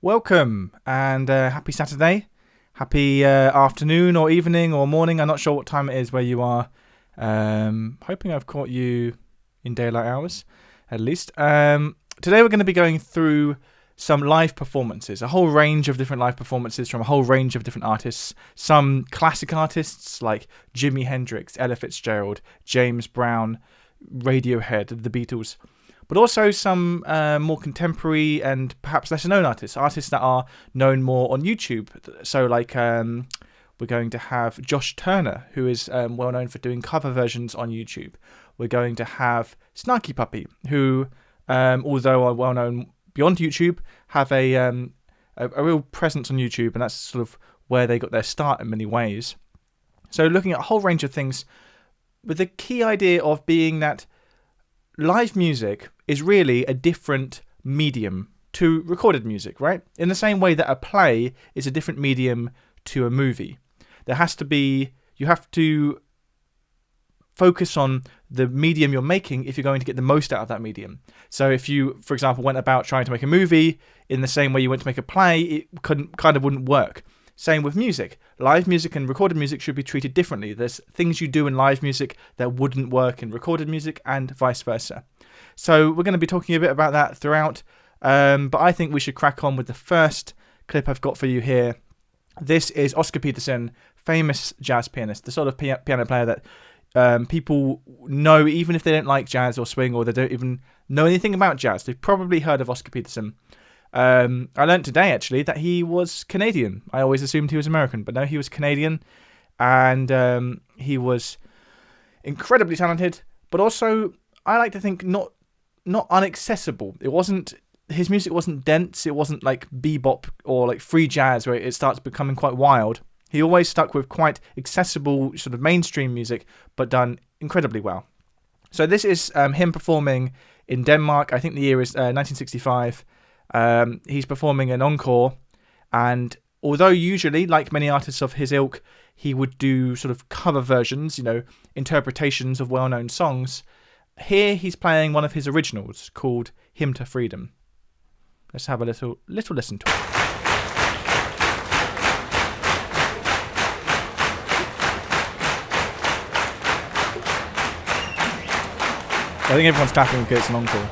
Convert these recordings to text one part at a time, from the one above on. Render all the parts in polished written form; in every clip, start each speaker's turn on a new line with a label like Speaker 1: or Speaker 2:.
Speaker 1: Welcome and happy Saturday. Happy afternoon or evening or morning. I'm not sure what time it is where you are. Hoping I've caught you in daylight hours, at least. Today we're going to be going through some live performances, a whole range of different live performances from a whole range of different artists. Some classic artists like Jimi Hendrix, Ella Fitzgerald, James Brown, Radiohead, the Beatles. But also some more contemporary and perhaps lesser known artists that are known more on YouTube. So like we're going to have Josh Turner, who is well known for doing cover versions on YouTube. We're going to have Snarky Puppy, who, although are well known beyond YouTube, have a real presence on YouTube, and that's sort of where they got their start in many ways. So looking at a whole range of things, with the key idea of being that live music is really a different medium to recorded music, right? In the same way that a play is a different medium to a movie. You have to focus on the medium you're making if you're going to get the most out of that medium. So if you, for example, went about trying to make a movie in the same way you went to make a play, it wouldn't work. Same with music. Live music and recorded music should be treated differently. There's things you do in live music that wouldn't work in recorded music and vice versa. So we're going to be talking a bit about that throughout. But I think we should crack on with the first clip I've got for you here. This is Oscar Peterson, famous jazz pianist, the sort of piano player that people know even if they don't like jazz or swing or they don't even know anything about jazz. They've probably heard of Oscar Peterson. I learned today, actually, that he was Canadian. I always assumed he was American, but no, he was Canadian. And he was incredibly talented, but also, I like to think, not inaccessible. His music wasn't dense. It wasn't like bebop or like free jazz where it starts becoming quite wild. He always stuck with quite accessible sort of mainstream music, but done incredibly well. So this is him performing in Denmark. I think the year is 1965. He's performing an encore, and although usually, like many artists of his ilk, he would do sort of cover versions, interpretations of well-known songs, here he's playing one of his originals called Hymn to Freedom. Let's have a little listen to it. I think everyone's clapping because it's an encore.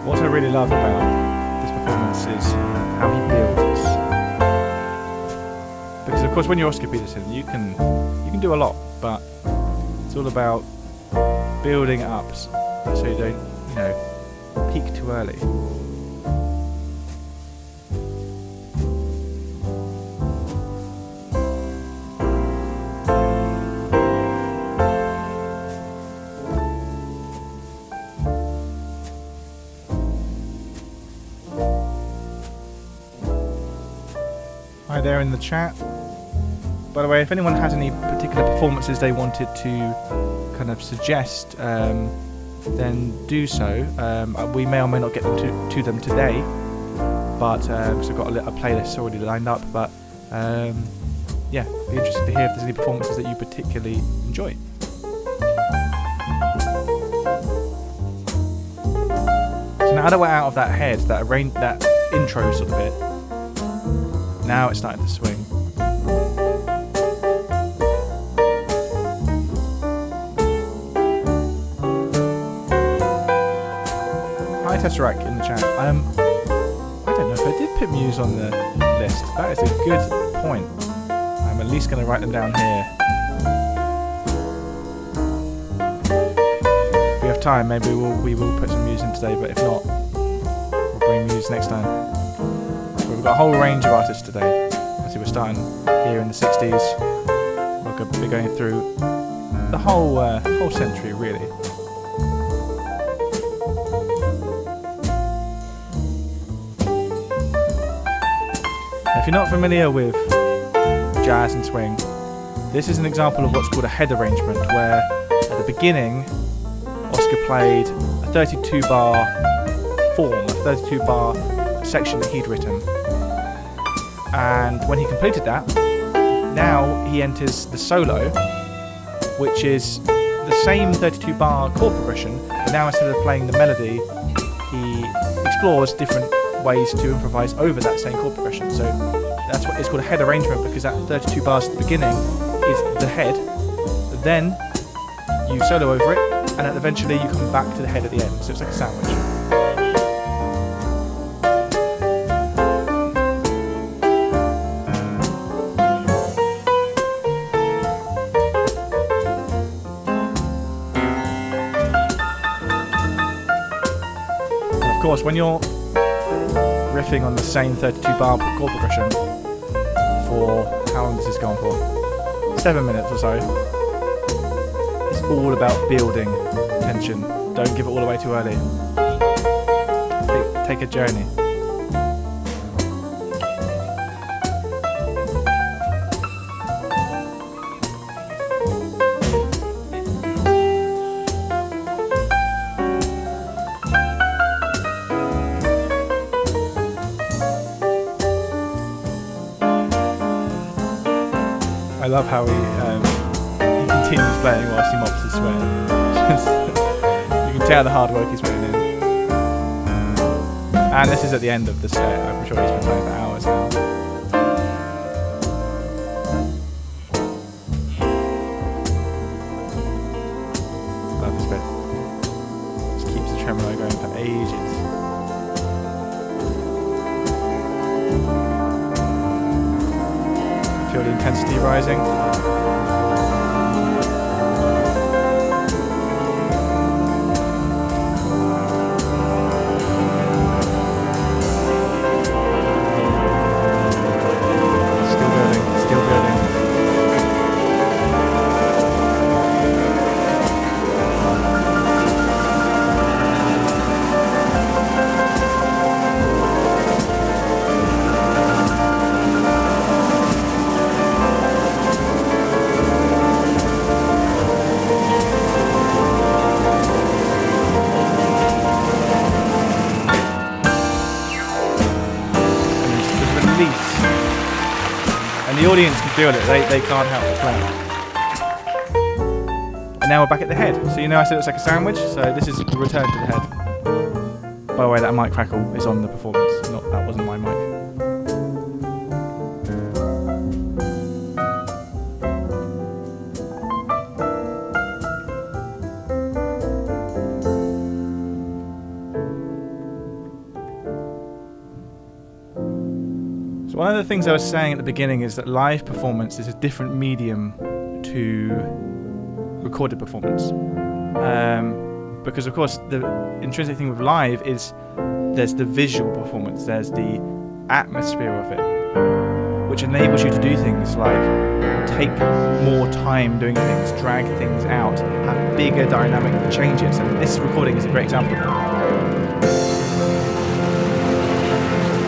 Speaker 1: What I really love about this performance is how he builds. Because of course when you're Oscar Peterson you can do a lot, but it's all about building it up so you don't, peak too early. Hi there in the chat. By the way, if anyone has any particular performances they wanted to kind of suggest, then do so. We may or may not get them to them today, but because I've got a playlist already lined up. But be interested to hear if there's any performances that you particularly enjoy. So now that we're out of that head, that intro sort of bit, now it's starting to swing. Hi Tesseract in the chat. I don't know if I did put Muse on the list. That is a good point. I'm at least going to write them down here. If we have time, maybe we will put some Muse in today, but if not, we'll bring Muse next time. So we've got a whole range of artists today. Obviously, we're starting here in the 60s. We're going through the whole century, really. If you're not familiar with jazz and swing, this is an example of what's called a head arrangement, where at the beginning, Oscar played a 32-bar form, a 32-bar section that he'd written. And when he completed that, now he enters the solo, which is the same 32-bar chord progression, but now instead of playing the melody, he explores different ways to improvise over that same chord progression. So that's what it's called a head arrangement, because that 32 bars at the beginning is the head, then you solo over it, and then eventually you come back to the head at the end. So it's like a sandwich. And of course, when you're riffing on the same 32-bar chord progression for how long does this go on for? 7 minutes or so. It's all about building tension. Don't give it all away too early. Take a journey. I love how he continues playing whilst he mops his sweat. You can tell the hard work he's putting in. And this is at the end of the set. I'm sure he's been playing for hours now. Love this bit. Just keeps the tremolo going for ages. Feel the intensity rising. Still building, still building. The audience can feel it, they can't help but play. And now we're back at the head. So you know I said it was like a sandwich, so this is the return to the head. By the way, that mic crackle is on the performance, that wasn't my mic. One of the things I was saying at the beginning is that live performance is a different medium to recorded performance. Because of course the intrinsic thing with live is there's the visual performance, there's the atmosphere of it, which enables you to do things like take more time doing things, drag things out, have bigger dynamic changes, and this recording is a great example of that.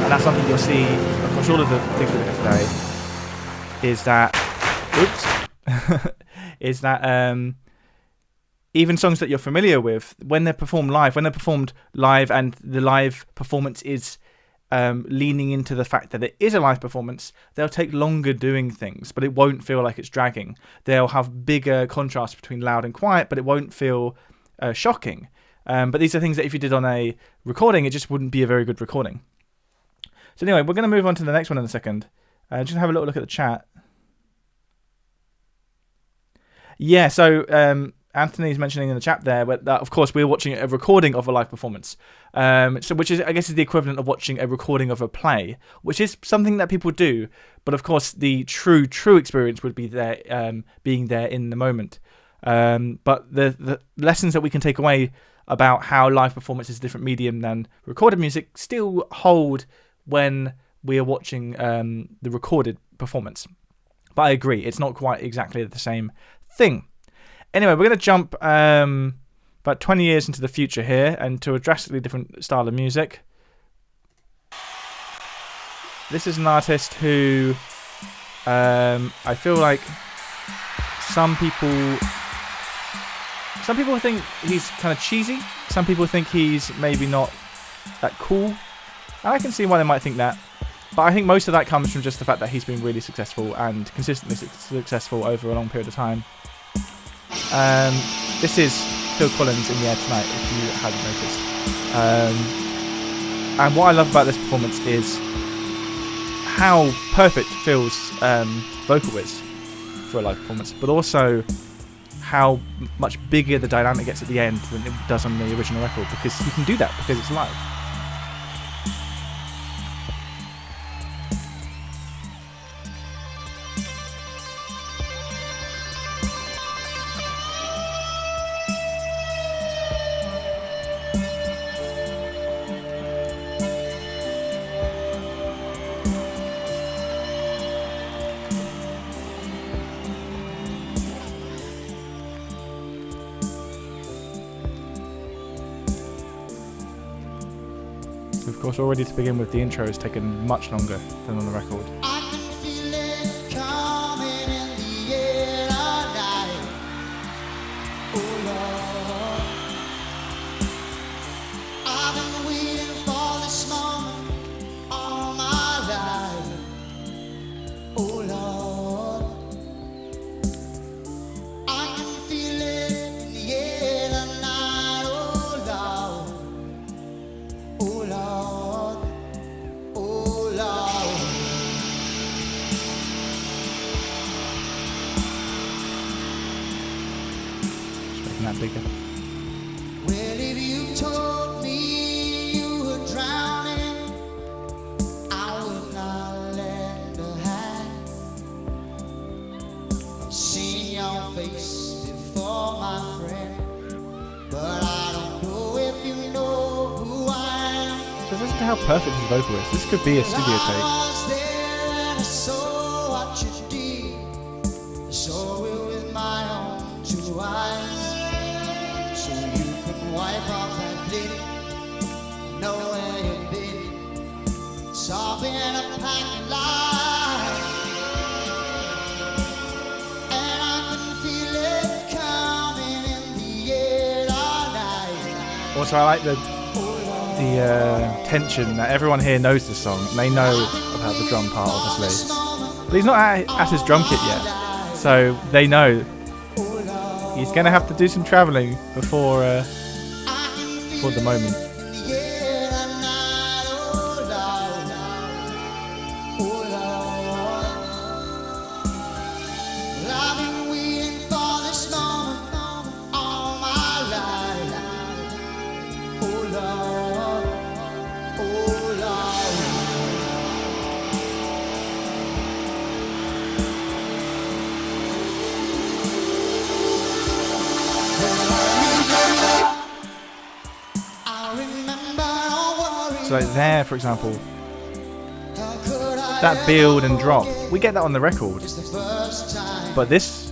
Speaker 1: And that's something you'll see across all of the things we're doing today, is that even songs that you're familiar with, when they're performed live and the live performance is leaning into the fact that it is a live performance, they'll take longer doing things, but it won't feel like it's dragging. They'll have bigger contrast between loud and quiet, but it won't feel shocking. But these are things that if you did on a recording, it just wouldn't be a very good recording. So anyway, we're going to move on to the next one in a second. Just have a little look at the chat. Yeah, so Anthony's mentioning in the chat there, but that, of course, we're watching a recording of a live performance, which is, I guess, is the equivalent of watching a recording of a play, which is something that people do. But of course, the true experience would be there, being there in the moment. But the lessons that we can take away about how live performance is a different medium than recorded music still hold when we are watching the recorded performance. But I agree, it's not quite exactly the same thing. Anyway, we're going to jump about 20 years into the future here and to a drastically different style of music. This is an artist who I feel like some people think he's kind of cheesy. Some people think he's maybe not that cool. And I can see why they might think that. But I think most of that comes from just the fact that he's been really successful and consistently successful over a long period of time. This is Phil Collins in The Air Tonight, if you hadn't noticed. And what I love about this performance is how perfect Phil's vocal is for a live performance, but also how much bigger the dynamic gets at the end than it does on the original record, because he can do that because it's live. Of course, already to begin with, the intro has taken much longer than on the record. Bigger.
Speaker 2: Well, if you told me you were drowning, I would not lend a hand. I've seen your face before, my friend, but I don't know if you know who I am.
Speaker 1: Just listen to how perfect his vocal is. This could be a studio take. Also, I like the tension that everyone here knows this song. And they know about the drum part, obviously. But he's not at his drum kit yet, so they know he's going to have to do some travelling before the moment. So like there, for example, that build and drop, we get that on the record, but this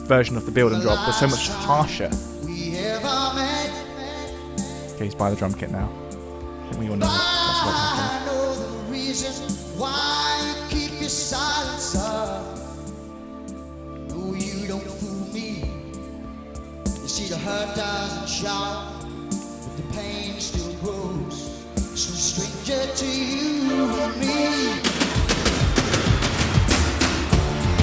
Speaker 1: version of the build and drop was so much harsher. Okay, he's by the drum kit now. I think we all know what's about to happen. The hurt doesn't shout, but the pain still grows. So stranger to you and me,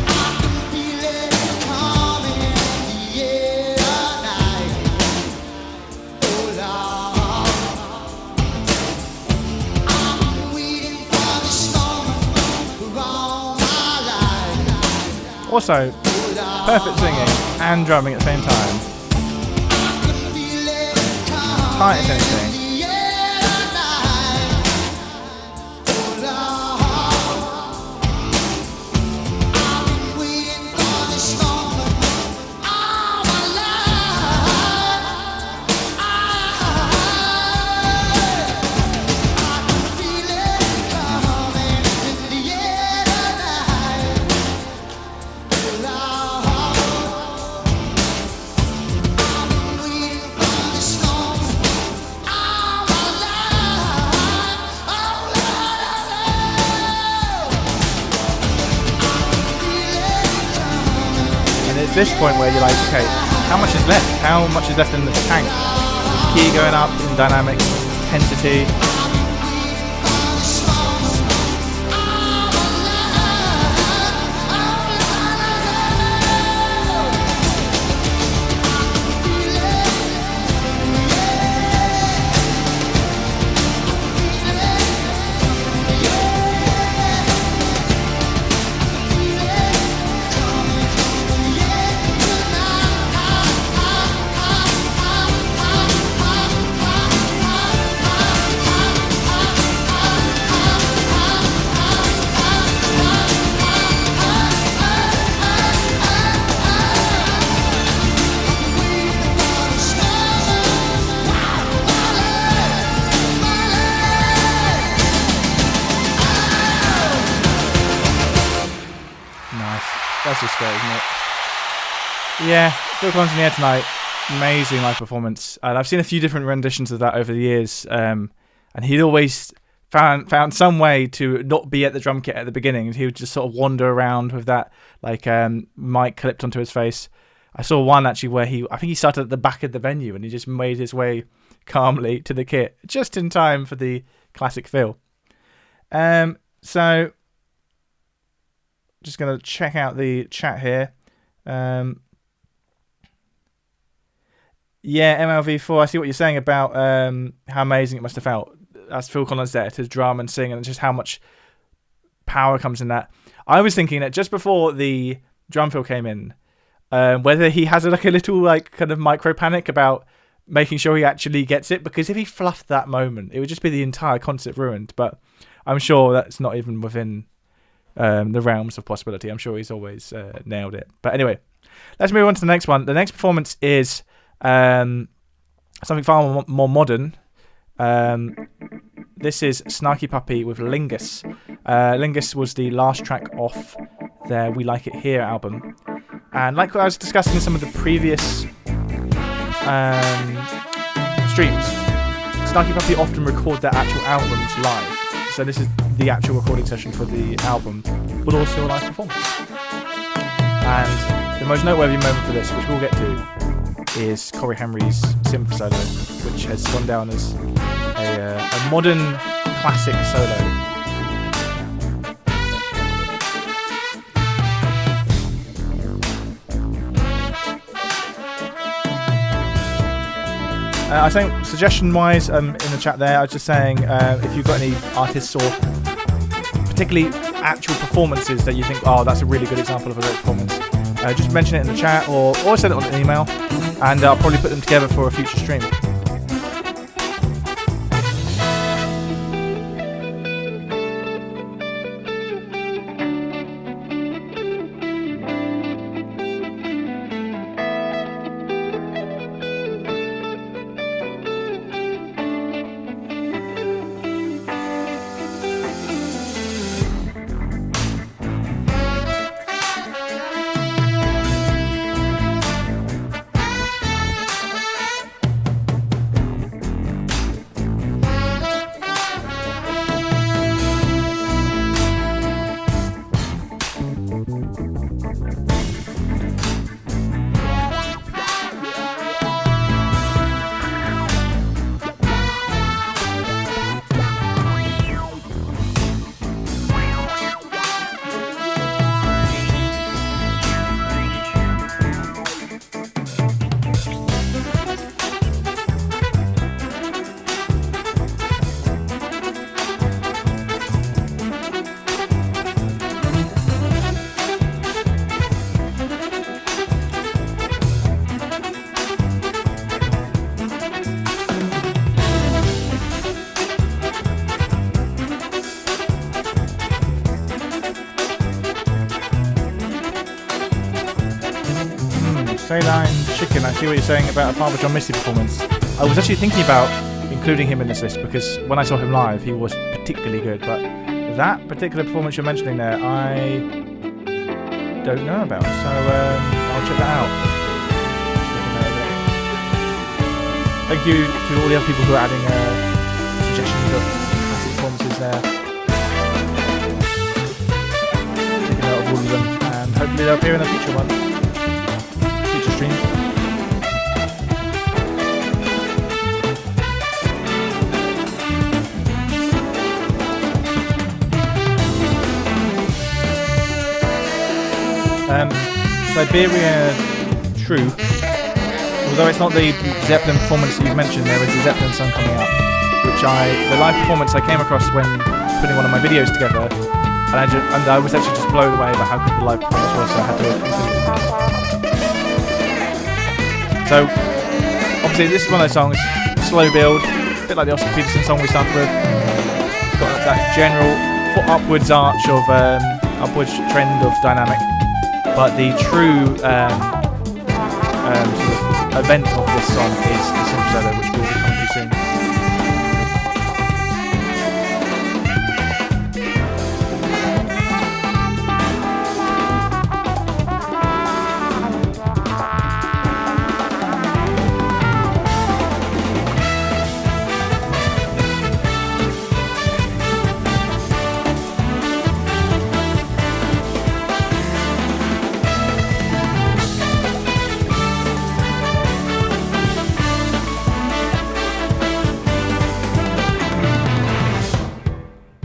Speaker 1: I can feel it coming in the air tonight. Oh Lord, I've been waiting for this moment for all my life. Also, perfect singing and drumming at the same time. tight as anything. This point where you're like, okay, how much is left? How much is left in the tank? Key going up in dynamic intensity. That's just great, isn't it? Yeah, Phil Collins in the air tonight. Amazing live performance. And I've seen a few different renditions of that over the years. And he'd always found some way to not be at the drum kit at the beginning. He would just sort of wander around with that mic clipped onto his face. I saw one actually where I think he started at the back of the venue and he just made his way calmly to the kit just in time for the classic Phil. So just going to check out the chat here. Yeah, MLV4, I see what you're saying about how amazing it must have felt as Phil Collins there to drum and sing, and just how much power comes in that. I was thinking that just before the drum fill came in, whether he has a little kind of micro panic about making sure he actually gets it, because if he fluffed that moment, it would just be the entire concert ruined. But I'm sure that's not even within the realms of possibility. I'm sure he's always nailed it. But anyway, let's move on to the next one. The next performance is something far more modern. This is Snarky Puppy with Lingus. Lingus was the last track off their We Like It Here album. And like I was discussing in some of the previous streams, Snarky Puppy often record their actual albums live. So this is the actual recording session for the album, but also a live performance. And the most noteworthy moment for this, which we'll get to, is Corey Henry's synth solo, which has gone down as a modern classic solo. I think suggestion-wise, in the chat there, I was just saying if you've got any artists or particularly actual performances that you think, oh, that's a really good example of a great performance, just mention it in the chat or send it on an email, and I'll probably put them together for a future stream. Saline Chicken, I see what you're saying about a Father John Misty performance. I was actually thinking about including him in this list because when I saw him live, he was particularly good. But that particular performance you're mentioning there, I don't know about. So I'll check that out. Thank you to all the other people who are adding suggestions of classic performances there. Taking note of all of them, and hopefully they'll appear in a future one. Future stream. Siberia True. Although it's not the Zeppelin performance you've mentioned, there is a Zeppelin song coming up, which the live performance I came across when putting one of my videos together, and I was actually just blown away by how good the live performance was, so I had to include it. So, obviously this is one of those songs, slow build, a bit like the Oscar Peterson song we started with. It's got that general upwards arch of, upwards trend of dynamic, but the true sort of event of this song is the synth solo, which will be coming to soon.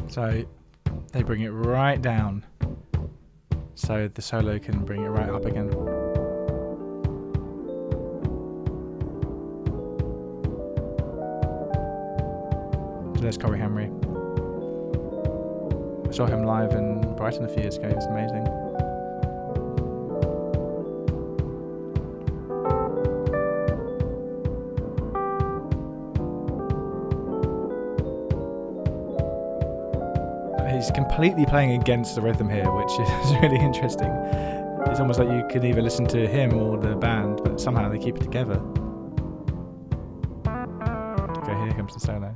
Speaker 1: So they bring it right down so the solo can bring it right up again. So there's Cory Henry. I saw him live in Brighton a few years ago. It's amazing. He's completely playing against the rhythm here, which is really interesting. It's almost like you could either listen to him or the band, but somehow they keep it together. Okay, here comes the solo.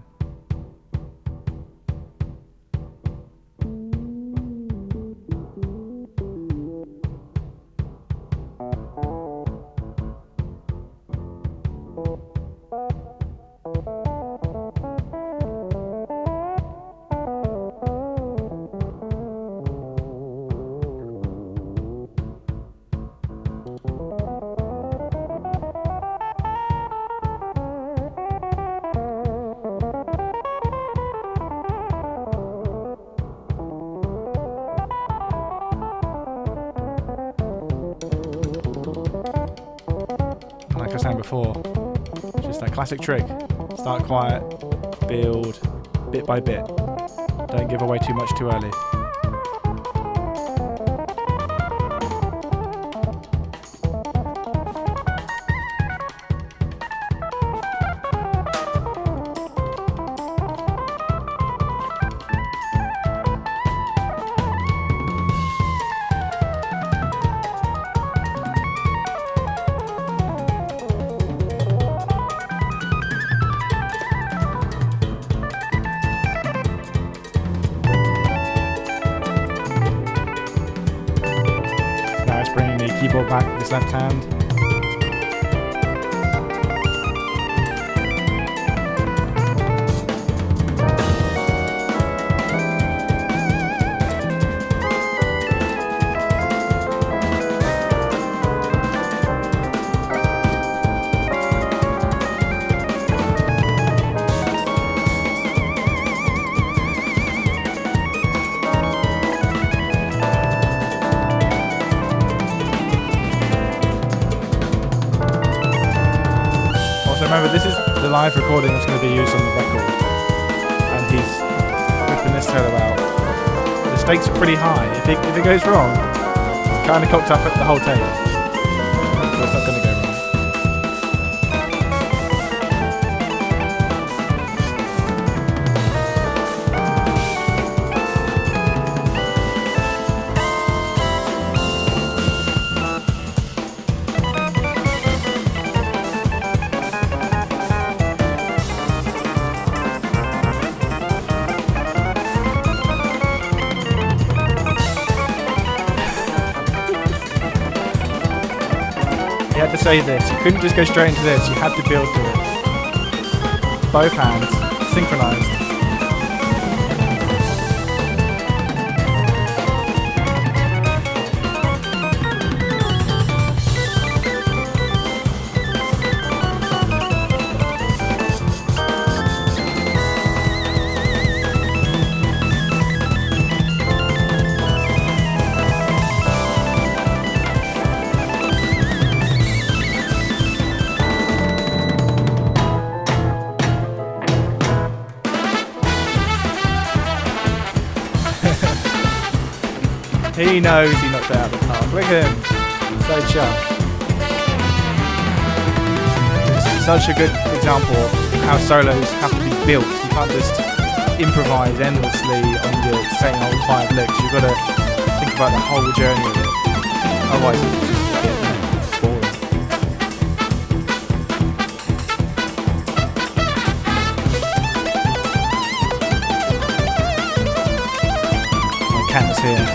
Speaker 1: Before, just that classic trick: start quiet, build bit by bit, don't give away too much too early. Back with his left hand. Remember, this is the live recording that's going to be used on the record, and he's ripping this solo out. The stakes are pretty high. If it goes wrong, it's kind of cocked up at the whole tape. So it's not going to go wrong. to say this. You couldn't just go straight into this. You had to build to it. Both hands synchronized. He knows he knocked it out of the park. Look at him. So sharp. It's such a good example of how solos have to be built. You can't just improvise endlessly on the same old 5 licks. You've got to think about the whole journey of it. Otherwise, it's just boring. My cat is here.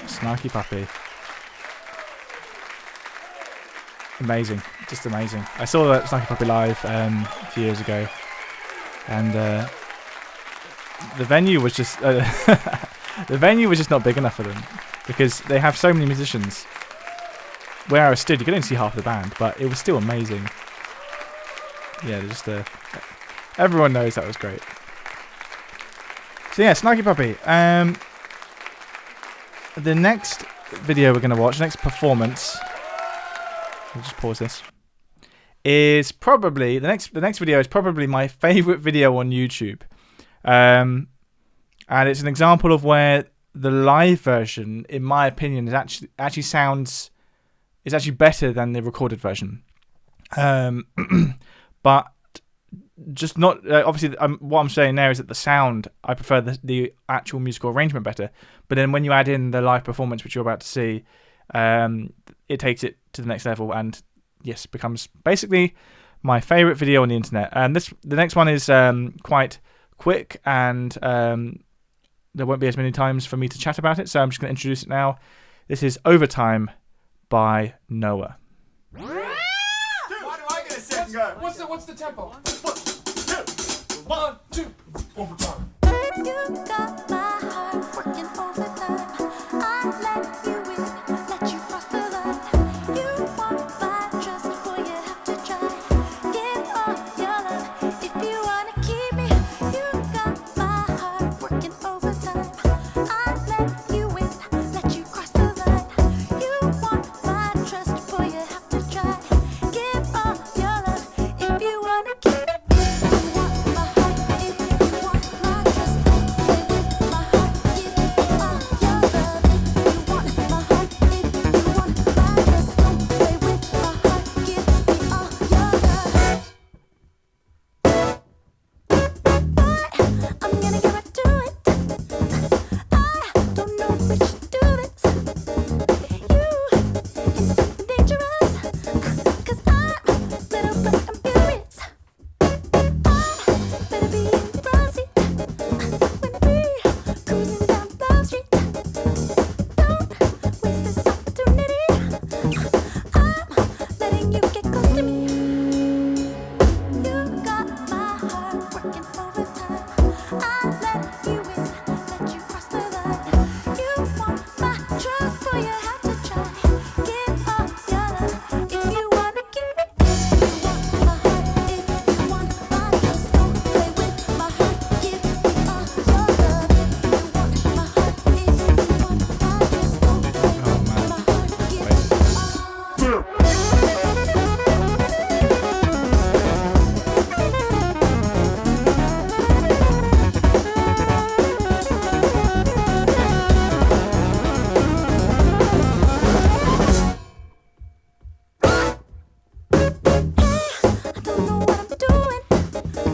Speaker 1: Snarky Puppy. Amazing. Just amazing. I saw that Snarky Puppy live a few years ago. And the venue was just the venue was just not big enough for them. Because they have so many musicians. Where I was stood, you could only see half the band, but it was still amazing. Yeah, just everyone knows that was great. So yeah, Snarky Puppy. The next video we're going to watch, next performance, I'll just pause this, is probably, the next video is probably my favourite video on YouTube. And it's an example of where the live version, in my opinion, is actually sounds, is actually better than the recorded version. But just not obviously. What I'm saying there is that the sound, I prefer the actual musical arrangement better. But then when you add in the live performance, which you're about to see, it takes it to the next level, and yes, becomes basically my favourite video on the internet. And the next one is quite quick, and there won't be as many times for me to chat about it, so I'm just going to introduce it now. This is Overtime by Noah.
Speaker 3: Why do I get a second go? What's the tempo? 1, 2, overtime.
Speaker 2: You got my heart working overtime. I let you in, let you cross the line. You want my trust before you have to try. Give all your love if you wanna keep me. You got my heart working overtime. I let you in, let you cross the line. You want my trust before you have to try. Give all your love if you wanna keep me.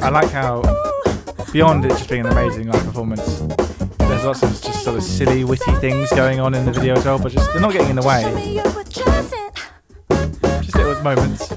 Speaker 1: I like how, beyond it just being an amazing live performance, there's lots of just sort of silly, witty things going on in the video as well, but just they're not getting in the way. Just little moments.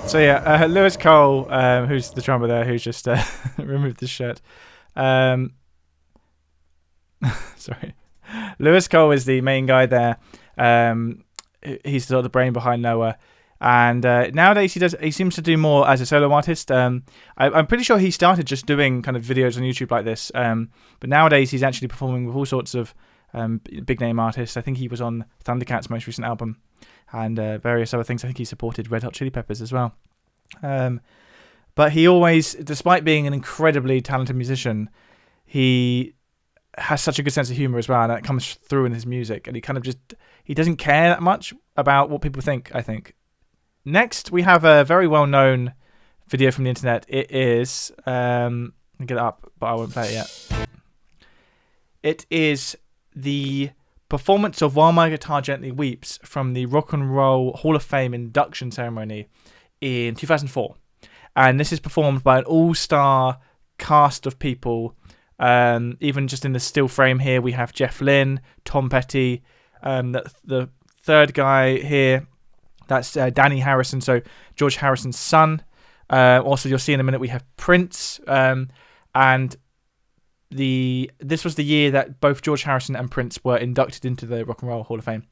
Speaker 1: So yeah, Lewis Cole, who's the drummer there, who's just removed his shirt. Sorry, Lewis Cole is the main guy there. He's sort of the brain behind Noah, and nowadays he seems to do more as a solo artist. I'm pretty sure he started just doing kind of videos on YouTube like this, but nowadays he's actually performing with all sorts of big name artists. I think he was on Thundercat's most recent album, and various other things. I think he supported Red Hot Chili Peppers as well. But he always, despite being an incredibly talented musician, he has such a good sense of humor as well, and that comes through in his music. And he doesn't care that much about what people think, I think. Next, we have a very well-known video from the internet. It is, I'll get it up, but I won't play it yet. It is the performance of While My Guitar Gently Weeps from the Rock and Roll Hall of Fame induction ceremony in 2004. And this is performed by an all-star cast of people. Even just in the still frame here, we have Jeff Lynne, Tom Petty, the third guy here, that's Danny Harrison, so George Harrison's son. Also, you'll see in a minute we have Prince, and this was the year that both George Harrison and Prince were inducted into the Rock and Roll Hall of Fame.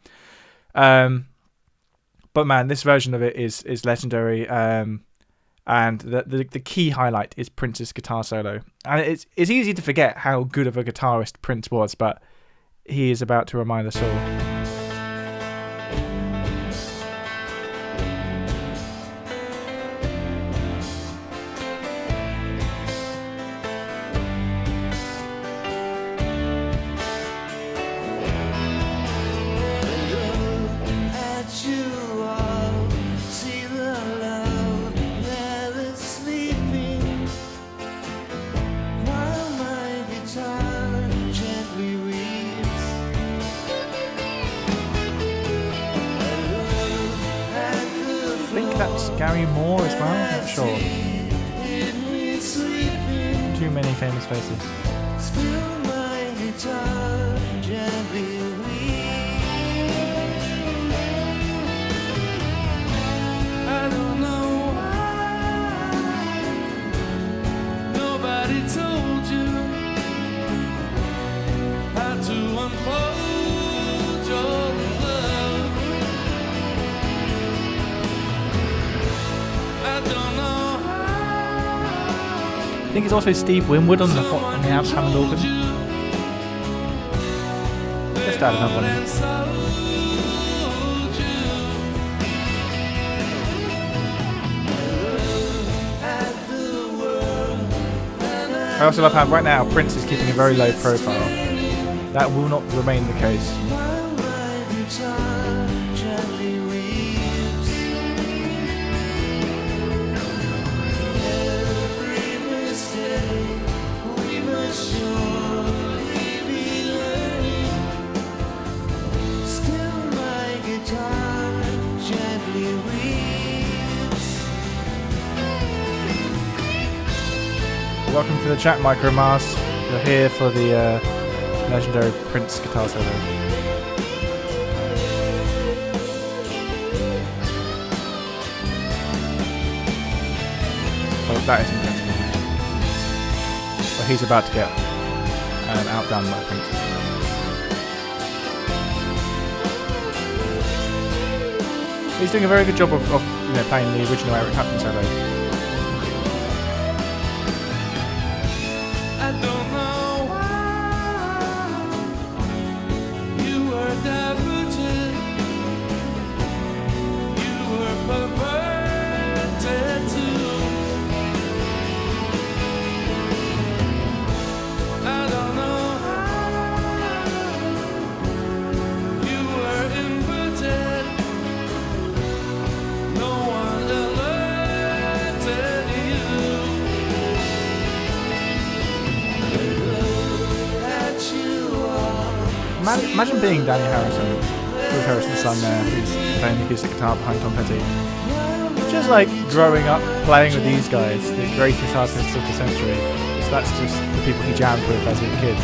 Speaker 1: But man, this version of it is legendary. And the key highlight is Prince's guitar solo. And it's easy to forget how good of a guitarist Prince was, but he is about to remind us all. Gary Moore as well? I'm not sure. Too many famous faces. I think it's also Steve Winwood on the Hammond organ. Just add another one in. I also love how right now Prince is keeping a very low profile. That will not remain the case. Welcome to the chat, Micro Mars. You're here for the legendary Prince guitar solo. Oh, that is incredible. But he's about to get outdone by Prince. He's doing a very good job of playing the original Eric Clapton solo. Imagine being Danny Harrison, George Harrison's son there, who's playing the acoustic guitar behind Tom Petty. Just like growing up playing with these guys, the greatest artists of the century. That's just the people he jammed with as a kid.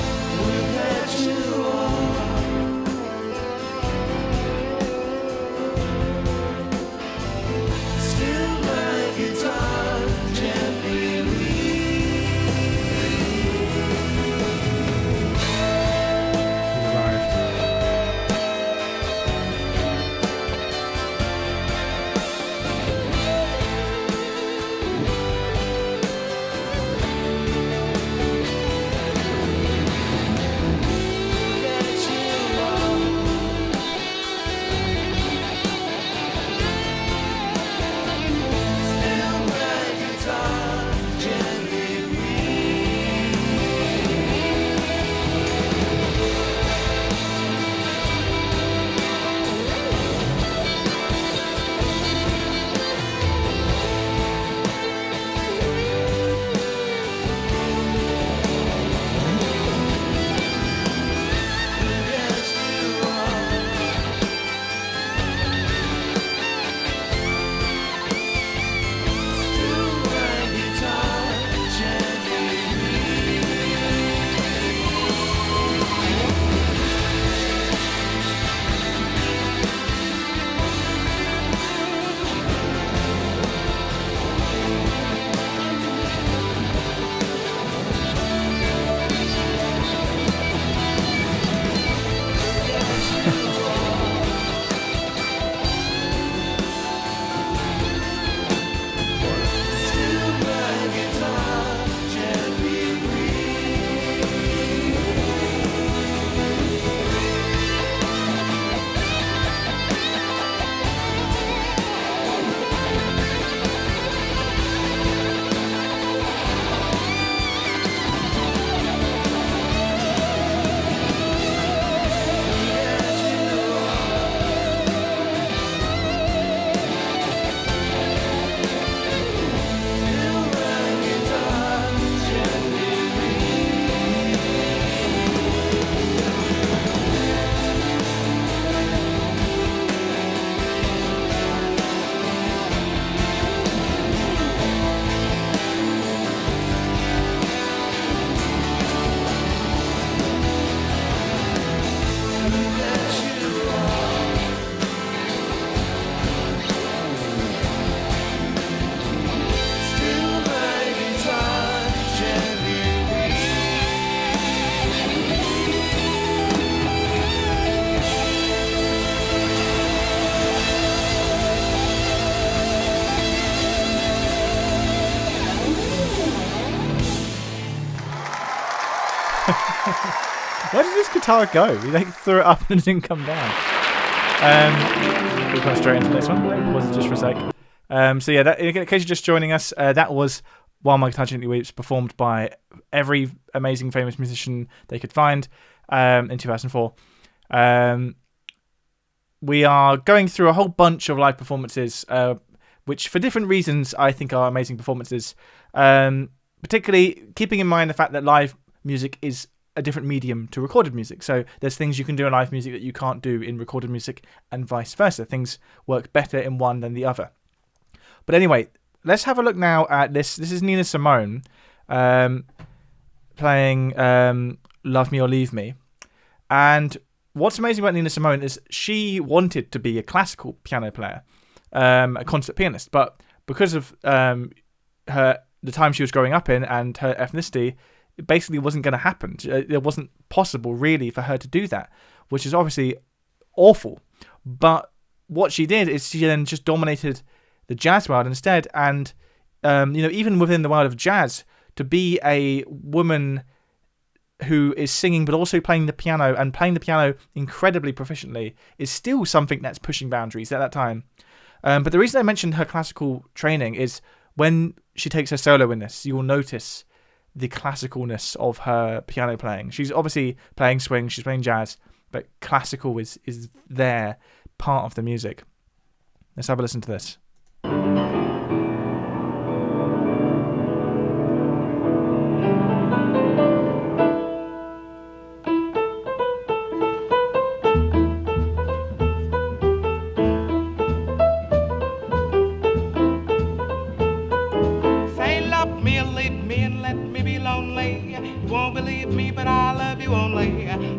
Speaker 1: his guitar go? He like threw it up and it didn't come down. We'll go straight into this one. Pause it just for a sec. So yeah, in case you're just joining us, that was While My Guitar Gently Weeps, performed by every amazing famous musician they could find in 2004. We are going through a whole bunch of live performances, which for different reasons I think are amazing performances. Particularly keeping in mind the fact that live music is a different medium to recorded music. So there's things you can do in live music that you can't do in recorded music, and vice versa. Things work better in one than the other. But anyway, let's have a look now at this. This is Nina Simone playing Love Me or Leave Me. And what's amazing about Nina Simone is she wanted to be a classical piano player, a concert pianist. But because of the time she was growing up in and her ethnicity, it basically wasn't going to happen. It wasn't possible, really, for her to do that, which is obviously awful. But what she did is she then just dominated the jazz world instead. And, even within the world of jazz, to be a woman who is singing but also playing the piano, and playing the piano incredibly proficiently, is still something that's pushing boundaries at that time. But the reason I mentioned her classical training is when she takes her solo in this, you will notice the classicalness of her piano playing. She's obviously playing swing, she's playing jazz, but classical is there, part of the music. Let's have a listen to this.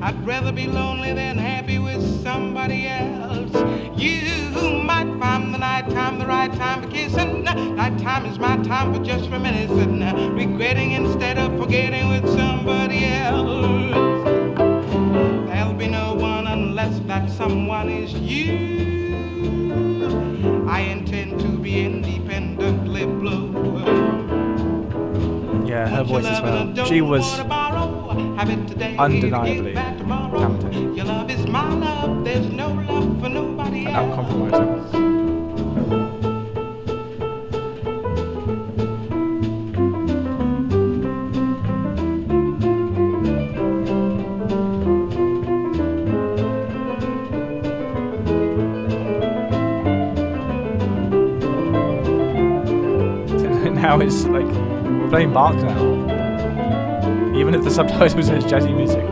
Speaker 4: I'd rather be lonely than happy with somebody else. You might find the nighttime the right time for kissing. Nighttime is my time for just reminiscing, regretting instead of forgetting with somebody else. There'll be no one unless that someone is you. I intend to be independently blue.
Speaker 1: Yeah, her voice as well. She was undeniably talented.
Speaker 4: Your love is my love, there's no love for nobody
Speaker 1: and
Speaker 4: else.
Speaker 1: uncompromising. Now it's like playing Bach now, even if the subtitle says jazzy music.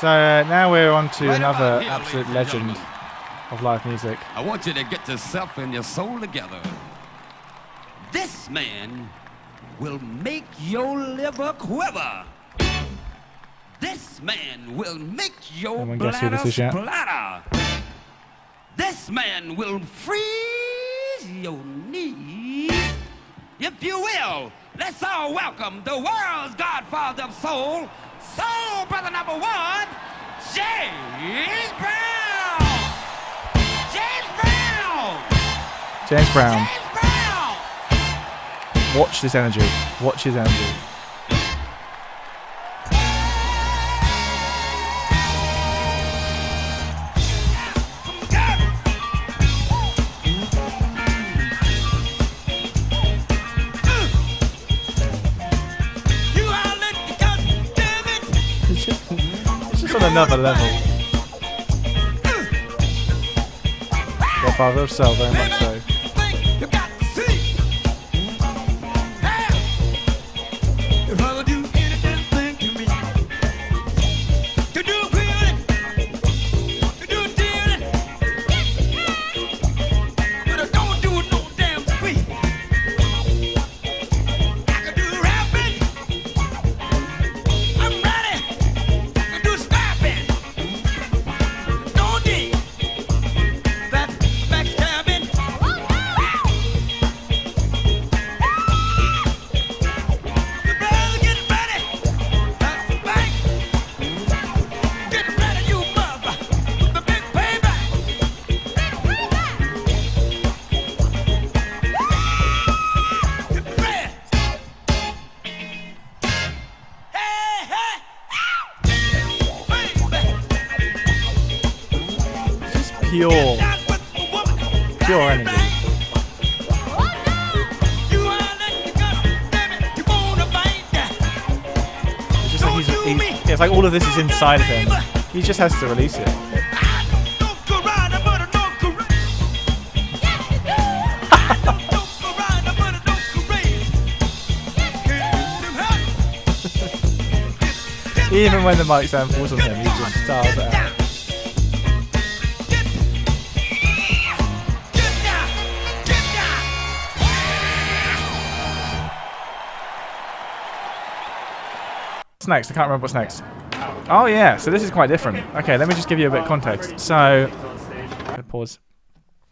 Speaker 1: So now we're on to another absolute legend of live music.
Speaker 5: I want you to get yourself and your soul together. This man will make your liver quiver. This man will make your
Speaker 1: Anyone guess who
Speaker 5: bladder
Speaker 1: this is yet?
Speaker 5: splatter. This man will freeze your knees. if you will, let's all welcome the world's godfather of soul, soul brother number one, James Brown! James Brown!
Speaker 1: James Brown.
Speaker 5: James Brown!
Speaker 1: Watch this energy. Watch his energy. It's just on another level. Godfather of soul, very much so. Pure energy. It's just like it's like all of this is inside of him. He just has to release it. Even when the mic stand falls on him, he just stars it out. Next, I can't remember what's next. Oh yeah, so this is quite different. Okay, let me just give you a bit of context. So, pause.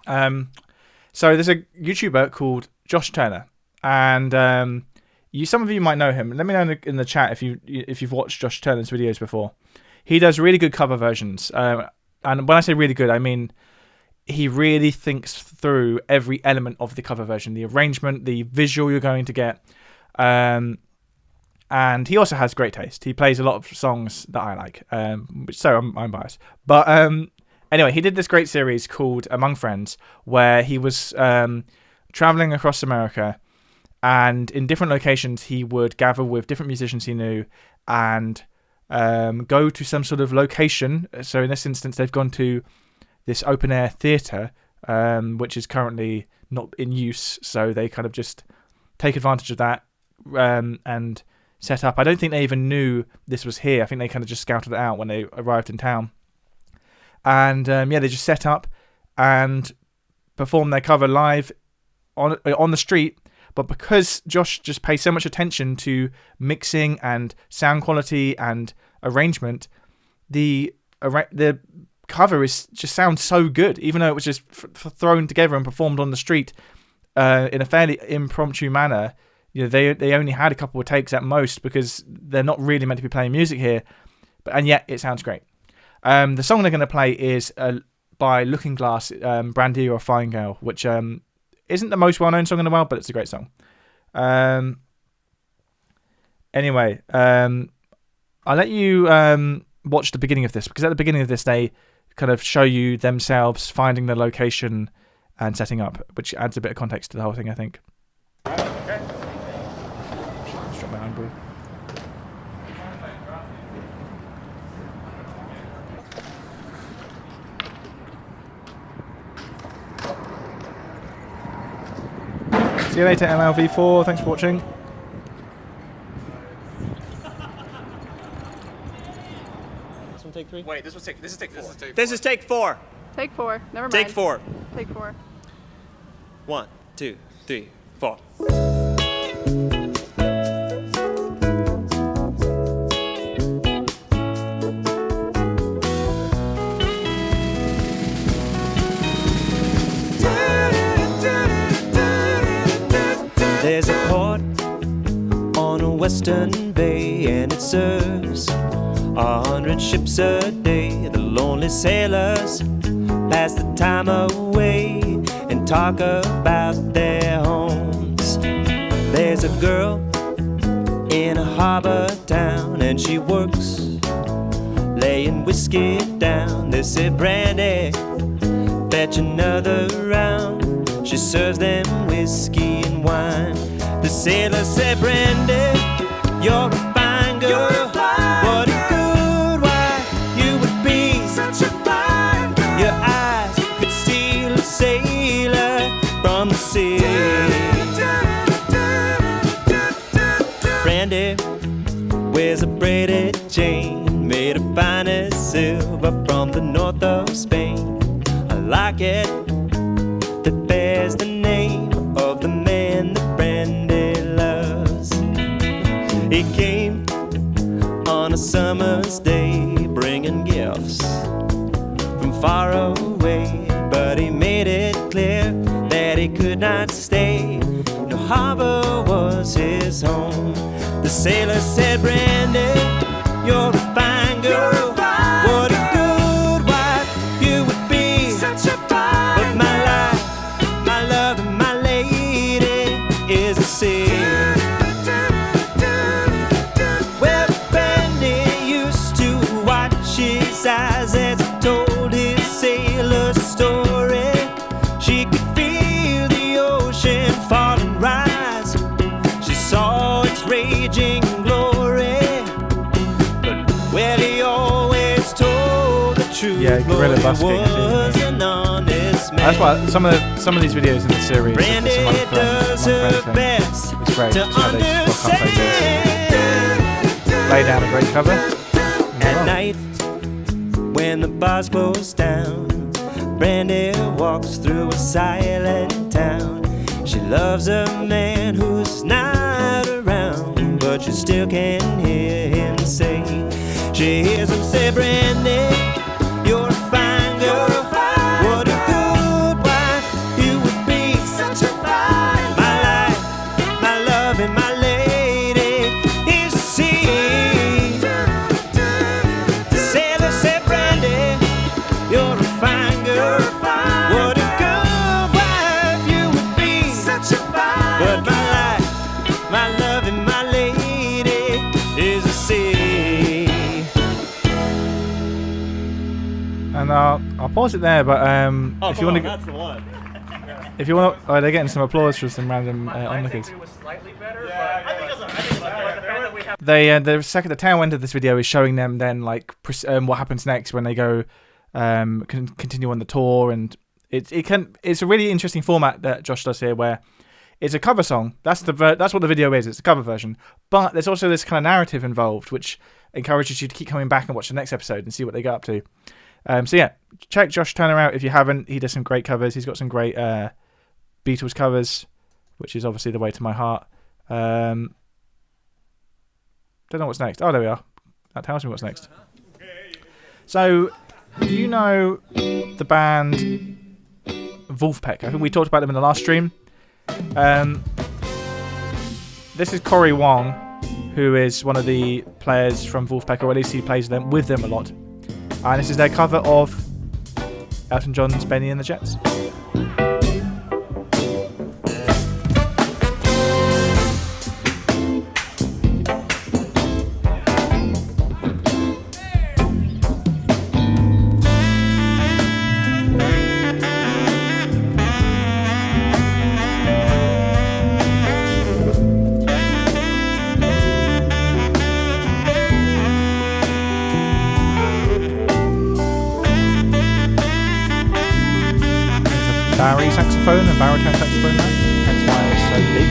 Speaker 1: So there's a YouTuber called Josh Turner, and some of you might know him. Let me know in the chat if you've watched Josh Turner's videos before. He does really good cover versions, and when I say really good, I mean he really thinks through every element of the cover version, the arrangement, the visual you're going to get. And he also has great taste. He plays a lot of songs that I like, so I'm biased. But anyway, he did this great series called Among Friends, where he was traveling across America, and in different locations he would gather with different musicians he knew and go to some sort of location. So in this instance, they've gone to this open-air theatre, which is currently not in use, so they kind of just take advantage of that and set up. I don't think they even knew this was here. I think they kind of just scouted it out when they arrived in town. And they just set up and performed their cover live on the street. But because Josh just pays so much attention to mixing and sound quality and arrangement, the cover just sounds so good, even though it was just thrown together and performed on the street in a fairly impromptu manner. You know, they only had a couple of takes at most because they're not really meant to be playing music here, and yet it sounds great. The song they're going to play is by Looking Glass, Brandy You're a Fine Girl, which isn't the most well-known song in the world, but it's a great song. Anyway, I'll let you watch the beginning of this, because at the beginning of this they kind of show you themselves finding the location and setting up, which adds a bit of context to the whole thing, I think. See you later, MLV4. Thanks for watching.
Speaker 6: This one take 3?
Speaker 3: Wait, this is take 4.
Speaker 6: This is take 4.
Speaker 7: Take 4. Never mind.
Speaker 6: Take 4.
Speaker 7: Take 4.
Speaker 6: 1, 2, 3, 4. There's a
Speaker 7: Boston Bay, and it serves 100 ships a day. The lonely sailors pass the time away and talk about their homes. There's a girl in a harbor town, and she works laying whiskey down. They say, Brandy, fetch another round. She serves them whiskey and wine. The sailor said, Brandy, you're a fine girl. What a good wife you would be. Such a fine girl. Your eyes could steal a sailor from the sea. Brandy wears a braided chain made of finest silver from the north of Spain. I like it that bears the name of the man that Brandy loves. He came on a summer's day bringing gifts from far away, but he made it clear that he could not stay. No harbor was his home. The sailor said, Brandy, you're a fine girl. What a good wife you would be. Such a fine. But my life, my love, and my lady is a sea. Well, Brandy used to watch his eyes as he told his sailor story. She could feel the ocean fall and rise. She saw its raging glory. But, well, he always told the truth.
Speaker 1: Yeah, gorilla busking.
Speaker 7: Was an honest man.
Speaker 1: That's why some of these videos in the series.
Speaker 7: Brandy does her best
Speaker 1: It's great.
Speaker 7: to
Speaker 1: It's how they just rock up like this.
Speaker 7: understand.
Speaker 1: Lay down a great cover.
Speaker 7: At night, when the bars close down, Brandy walks through a silent town. She loves a man who's not around, but you still can hear him say. She hears him say, Brandy, you're a fine girl. What a good wife you would be. Such a fine. My life, my love, and my lady is the sea. The sailor said, Brandy, you're a fine girl. What a good wife you would be. Such a fine. But my life, my love, and my lady is a sea.
Speaker 1: And I'll pause it there, but if you want to,
Speaker 6: that's the one.
Speaker 1: if you want, oh, they're getting some applause for some random onlookers.
Speaker 6: It was slightly better, but I think it's like the fact that we have.
Speaker 1: The tail end of this video is showing them then like what happens next when they go continue on the tour, and it's a really interesting format that Josh does here, where it's a cover song. That's what the video is. It's a cover version, but there's also this kind of narrative involved, which encourages you to keep coming back and watch the next episode and see what they get up to. So yeah, check Josh Turner out if you haven't. He does some great covers. He's got some great Beatles covers, which is obviously the way to my heart. Don't know what's next. Oh, there we are. That tells me what's next. So, do you know the band Wolfpack? I think we talked about them in the last stream. This is Cory Wong, who is one of the players from Wolfpack, or at least he plays with them a lot. And this is their cover of Elton John's Benny and the Jets. Barry saxophone and baritone saxophone now, hence why it's so big.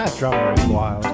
Speaker 1: That drummer is wild.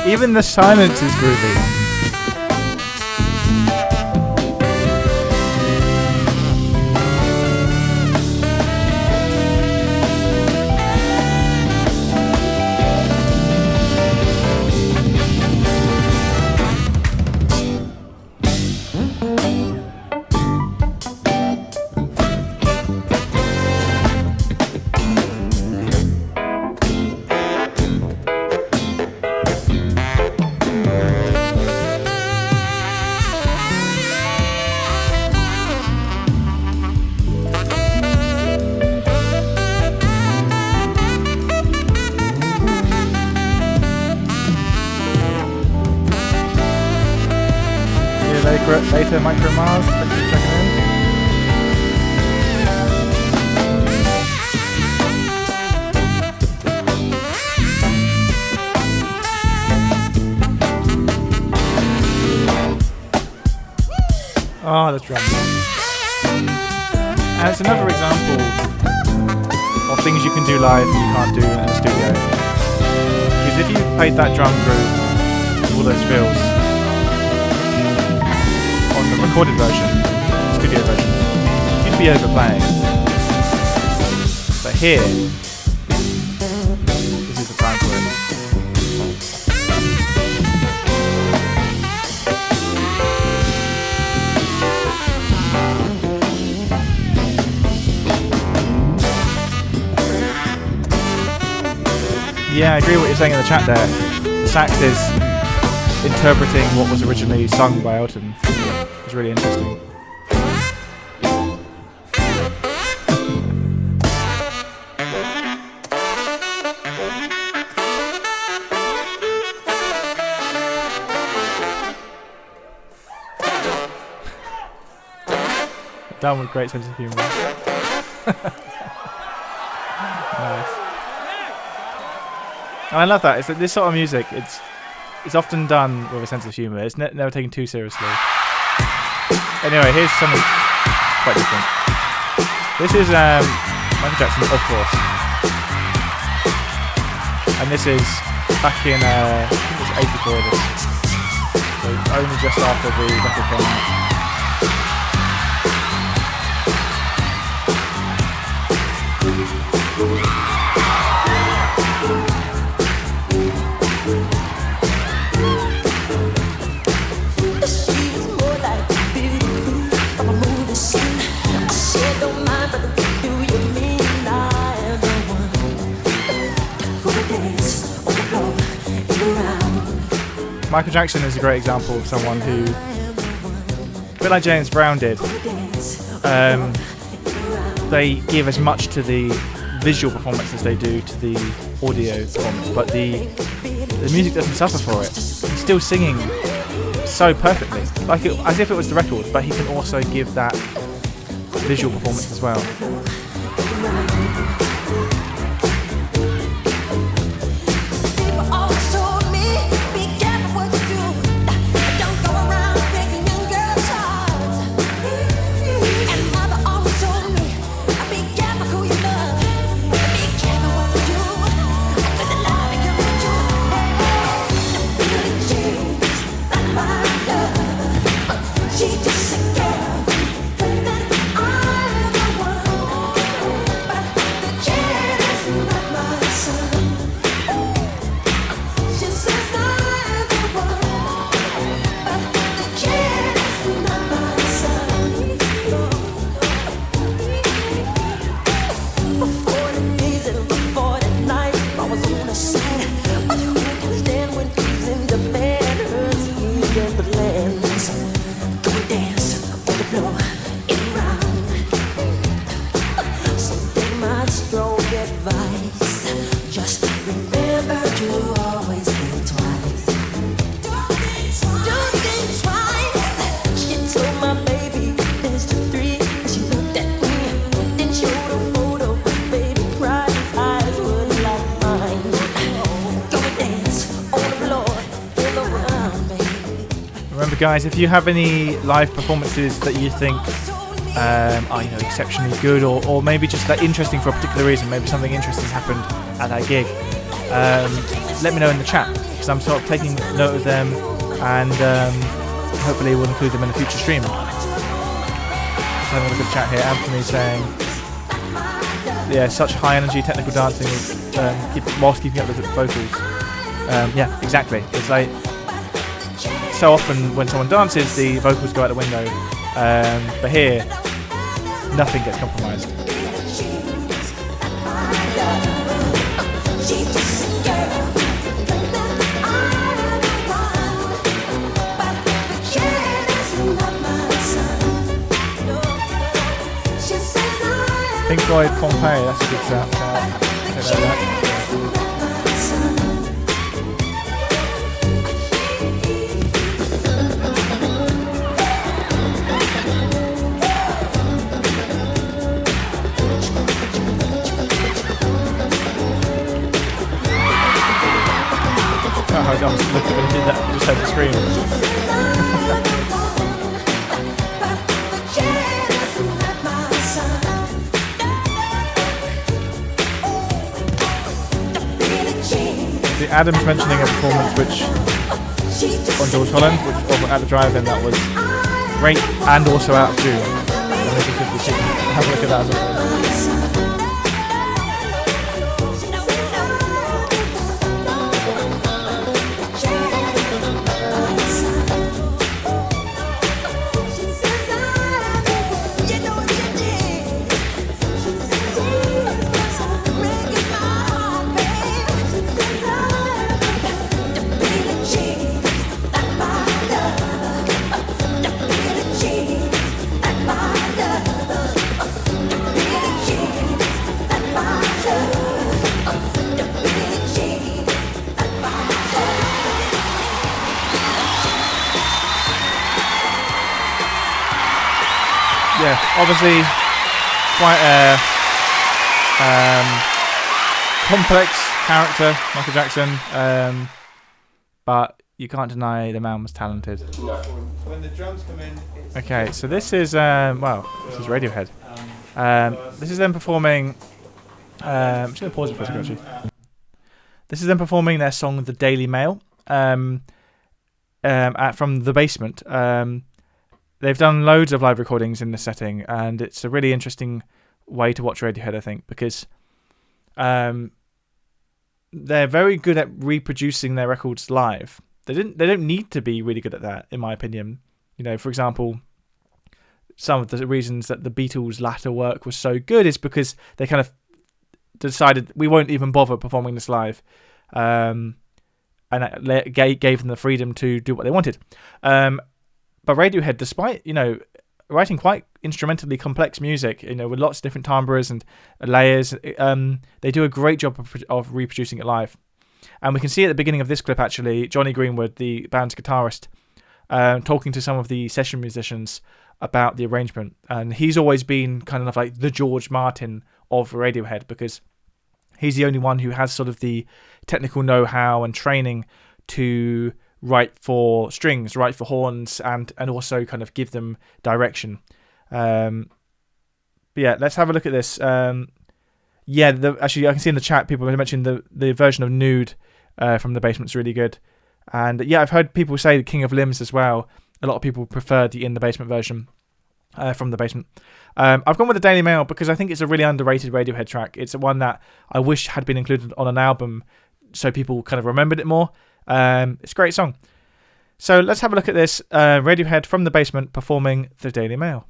Speaker 1: Even the silence is groovy. Later, Micro Mars, thanks for checking in. Oh, that's drum. And it's another example of things you can do live and you can't do in the studio. Because if you played that drum groove with all those fills on the recorded version, studio version, you'd be overplaying. But here, this is the time for it. Yeah, I agree with what you're saying in the chat there. The sax is interpreting what was originally sung by Elton. It's really interesting. Done with great sense of humour. Nice. And I love that. It's this sort of music. It's often done with a sense of humour. It's never taken too seriously. Anyway, here's something quite different. This is Michael Jackson, of course, and this is back in I think it was '84. So only just after the record came out. Michael Jackson is a great example of someone who, a bit like James Brown did, they give as much to the visual performance as they do to the audio performance, but the music doesn't suffer for it. He's still singing so perfectly, like as if it was the record, but he can also give that visual performance as well. guys, if you have any live performances that you think are exceptionally good, or maybe just like interesting for a particular reason, maybe something interesting happened at that gig, let me know in the chat, because I'm sort of taking note of them, and hopefully we'll include them in a future stream. Having a look at the chat here. Anthony saying, yeah, such high energy technical dancing whilst keeping up with the vocals. Yeah, exactly. It's like, so often when someone dances, the vocals go out the window, but here, nothing gets compromised. Pink Floyd Pompeii, that's a good shout. I was looking when he did that, just had the screen. Adam's mentioning a performance which on George Holland, which at the drive-in, that was great and also out of tune. I think we should have a look at that as well. Obviously, quite a complex character, Michael Jackson, but you can't deny the man was talented.
Speaker 3: No. When the drums come in,
Speaker 1: okay, so this is this is Radiohead. This is them performing. I'm just gonna pause it for a second. Actually, this is them performing their song "The Daily Mail" from the basement. They've done loads of live recordings in this setting, and it's a really interesting way to watch Radiohead, I think, because they're very good at reproducing their records live. They don't need to be really good at that, in my opinion. You know, for example, some of the reasons that the Beatles' latter work was so good is because they kind of decided we won't even bother performing this live, and it gave them the freedom to do what they wanted. But Radiohead, despite, writing quite instrumentally complex music, with lots of different timbres and layers, they do a great job of reproducing it live. And we can see at the beginning of this clip, actually, Johnny Greenwood, the band's guitarist, talking to some of the session musicians about the arrangement. And he's always been kind of like the George Martin of Radiohead, because he's the only one who has sort of the technical know-how and training to write for strings, write for horns, and also kind of give them direction. But yeah, let's have a look at this. Actually, I can see in the chat people mentioned the version of Nude from the Basement's really good. And yeah, I've heard people say the King of Limbs as well. A lot of people prefer the In the Basement version from the Basement. I've gone with the Daily Mail because I think it's a really underrated Radiohead track. It's one that I wish had been included on an album so people kind of remembered it more. It's a great song. So let's have a look at this. Radiohead from the Basement performing the Daily Mail.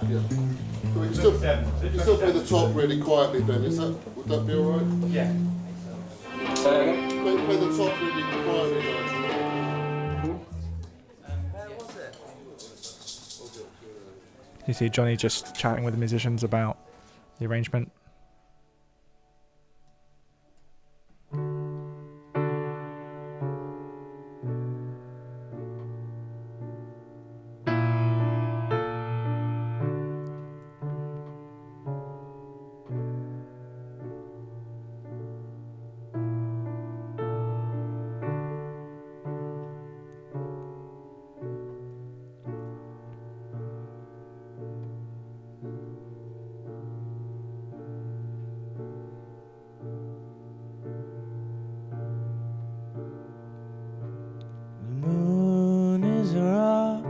Speaker 8: Yeah. So we can still play the top really quietly then, would that be alright?
Speaker 3: yeah.
Speaker 8: Play the top really quietly then.
Speaker 1: You see Johnny just chatting with the musicians about the arrangement.
Speaker 7: are up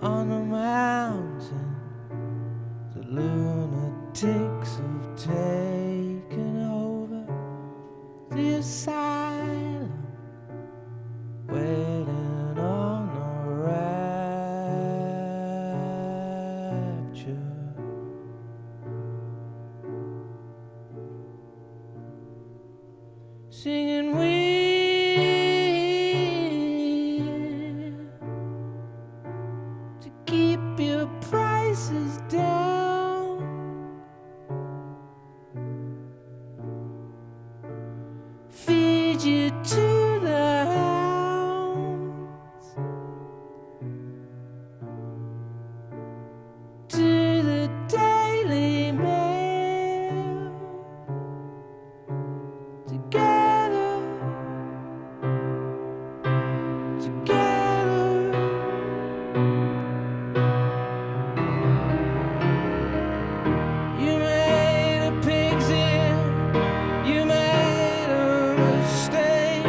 Speaker 7: on the mountain. The lunatics have taken over the asylum, waiting on the rapture. Singing we to keep your prices down. Feed you to the hounds, to the Daily Mail. Together, together. You made a pig's ear, you made a mistake.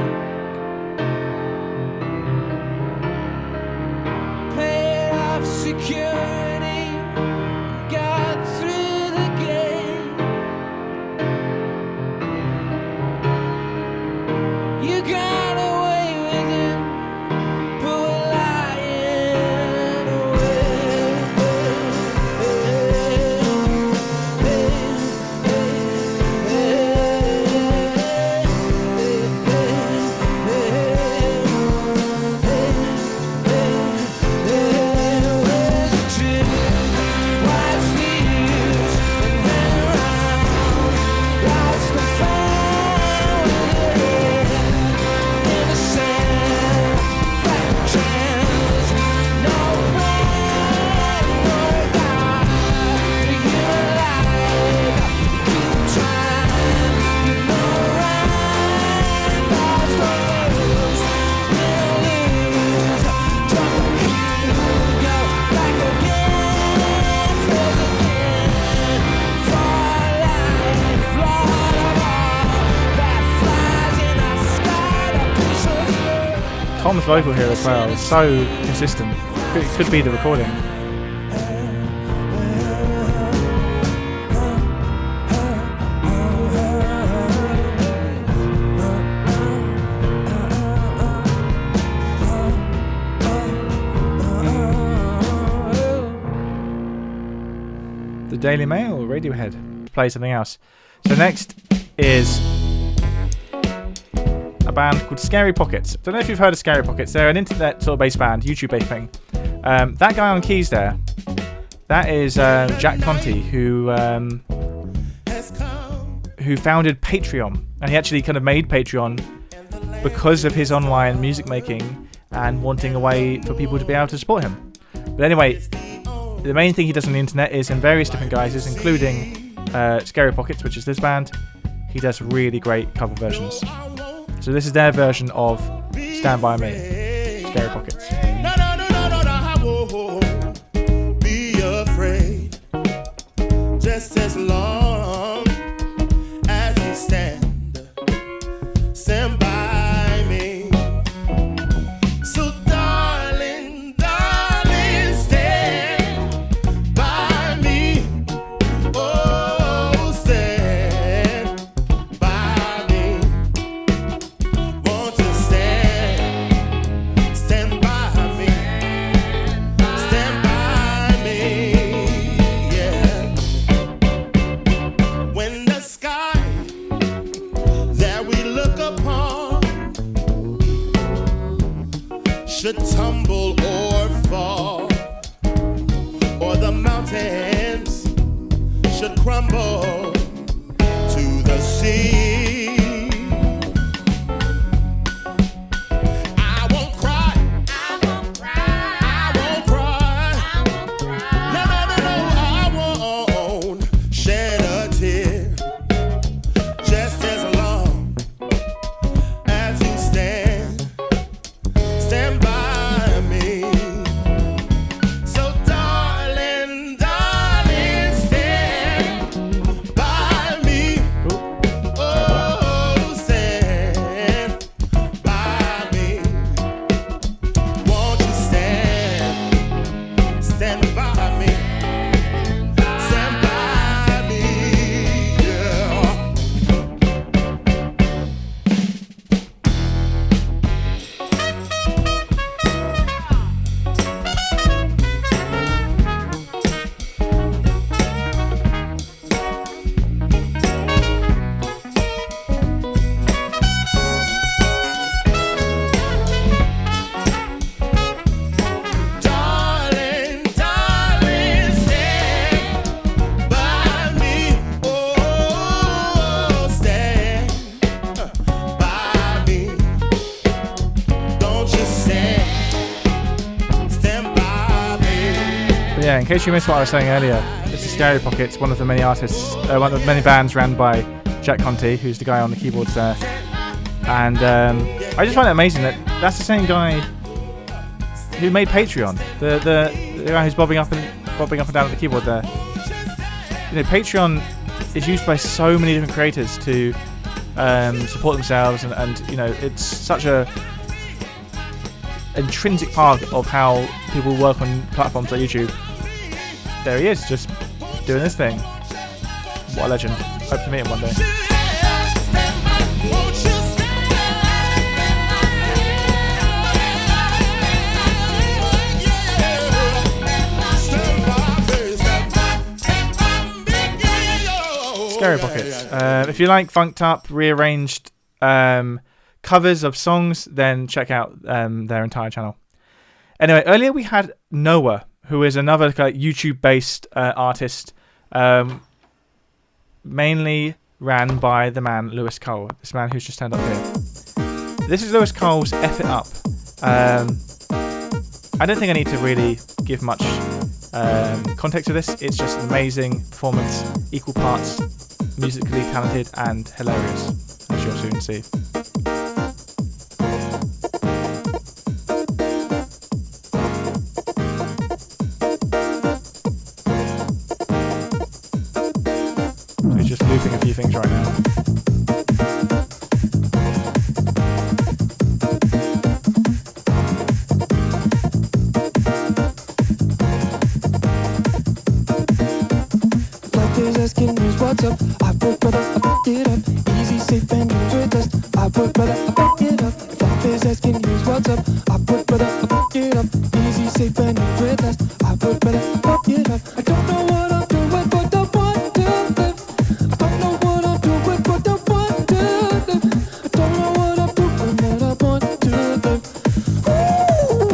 Speaker 7: Paid off security, got through the gate. You got away with it, but we're lying
Speaker 1: Tom's vocal here as well is so consistent. It could be the recording. The Daily Mail or Radiohead. Play something else. So next is a band called Scary Pockets. Don't know if you've heard of Scary Pockets. They're an internet sort of based band, YouTube based thing. That guy on keys there, that is Jack Conte, who founded Patreon, and he actually kind of made Patreon because of his online music making and wanting a way for people to be able to support him. But anyway, the main thing he does on the internet is in various different guises, including Scary Pockets, which is this band. He does really great cover versions. So this is their version of Stand By Me, Scary Pockets.
Speaker 9: Be afraid, just as long as you stand by me. So darling, darling, stand by me. Oh, stand by me. Won't you stand by me? Stand by me, yeah. When the sky that we look upon should tumble or fall, or the mountains should crumble to the sea, I won't cry. I won't cry. I won't cry. I won't cry. No, I won't shed a tear. Just as long as you stand by me. So darling, darling, stand by me. Oh,
Speaker 1: Yeah, in case you missed what I was saying earlier, this is Scary Pockets, one of the many artists, one of the many bands ran by Jack Conte, who's the guy on the keyboards there. And I just find it amazing that that's the same guy who made Patreon, the guy who's bobbing up and down at the keyboard there. You know, Patreon is used by so many different creators to support themselves, and you know, it's such a intrinsic part of how people work on platforms like YouTube. There he is, just doing this thing. What a legend. Hope to meet him one day. Scary Pockets. If you like funked up, rearranged covers of songs, then check out their entire channel. Anyway, earlier we had Noah, who is another YouTube-based artist, mainly ran by the man Lewis Cole, this man who's just turned up here. This is Lewis Cole's F It Up. I don't think I need to really give much context to this. It's just an amazing performance, equal parts musically talented and hilarious, as you'll soon see. So he's just looping a few things right now.
Speaker 10: Asking news, what's up? I would brother, I fuck it up. Easy, safe, and use with dust. I would brother, I fuck it up. If life is asking news, what's up? I would brother, I fuck it up. Easy, safe, and use with dust. I would brother, I fuck it up. I don't know what I'm doing, but I want to live. I don't know what I'm doing, but I want to live. I don't know what I'm doing, but I want to live. Ooh,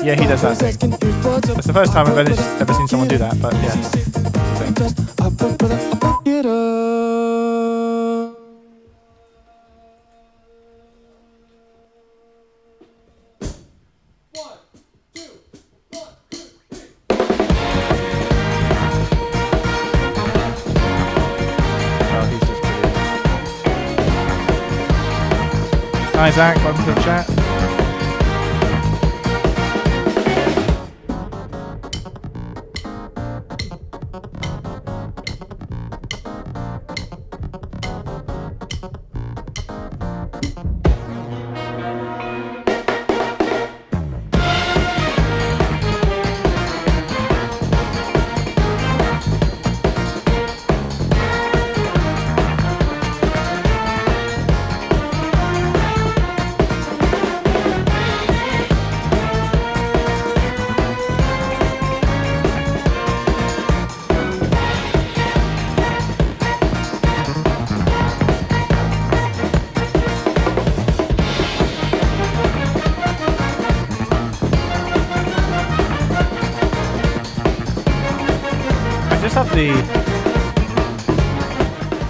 Speaker 1: Yeah, he does that thing. That's the first time I've ever seen someone do that, but yeah.
Speaker 10: I would brother, I fuck it up.
Speaker 1: Oh, he's just brilliant. Hi Zach, welcome to the chat.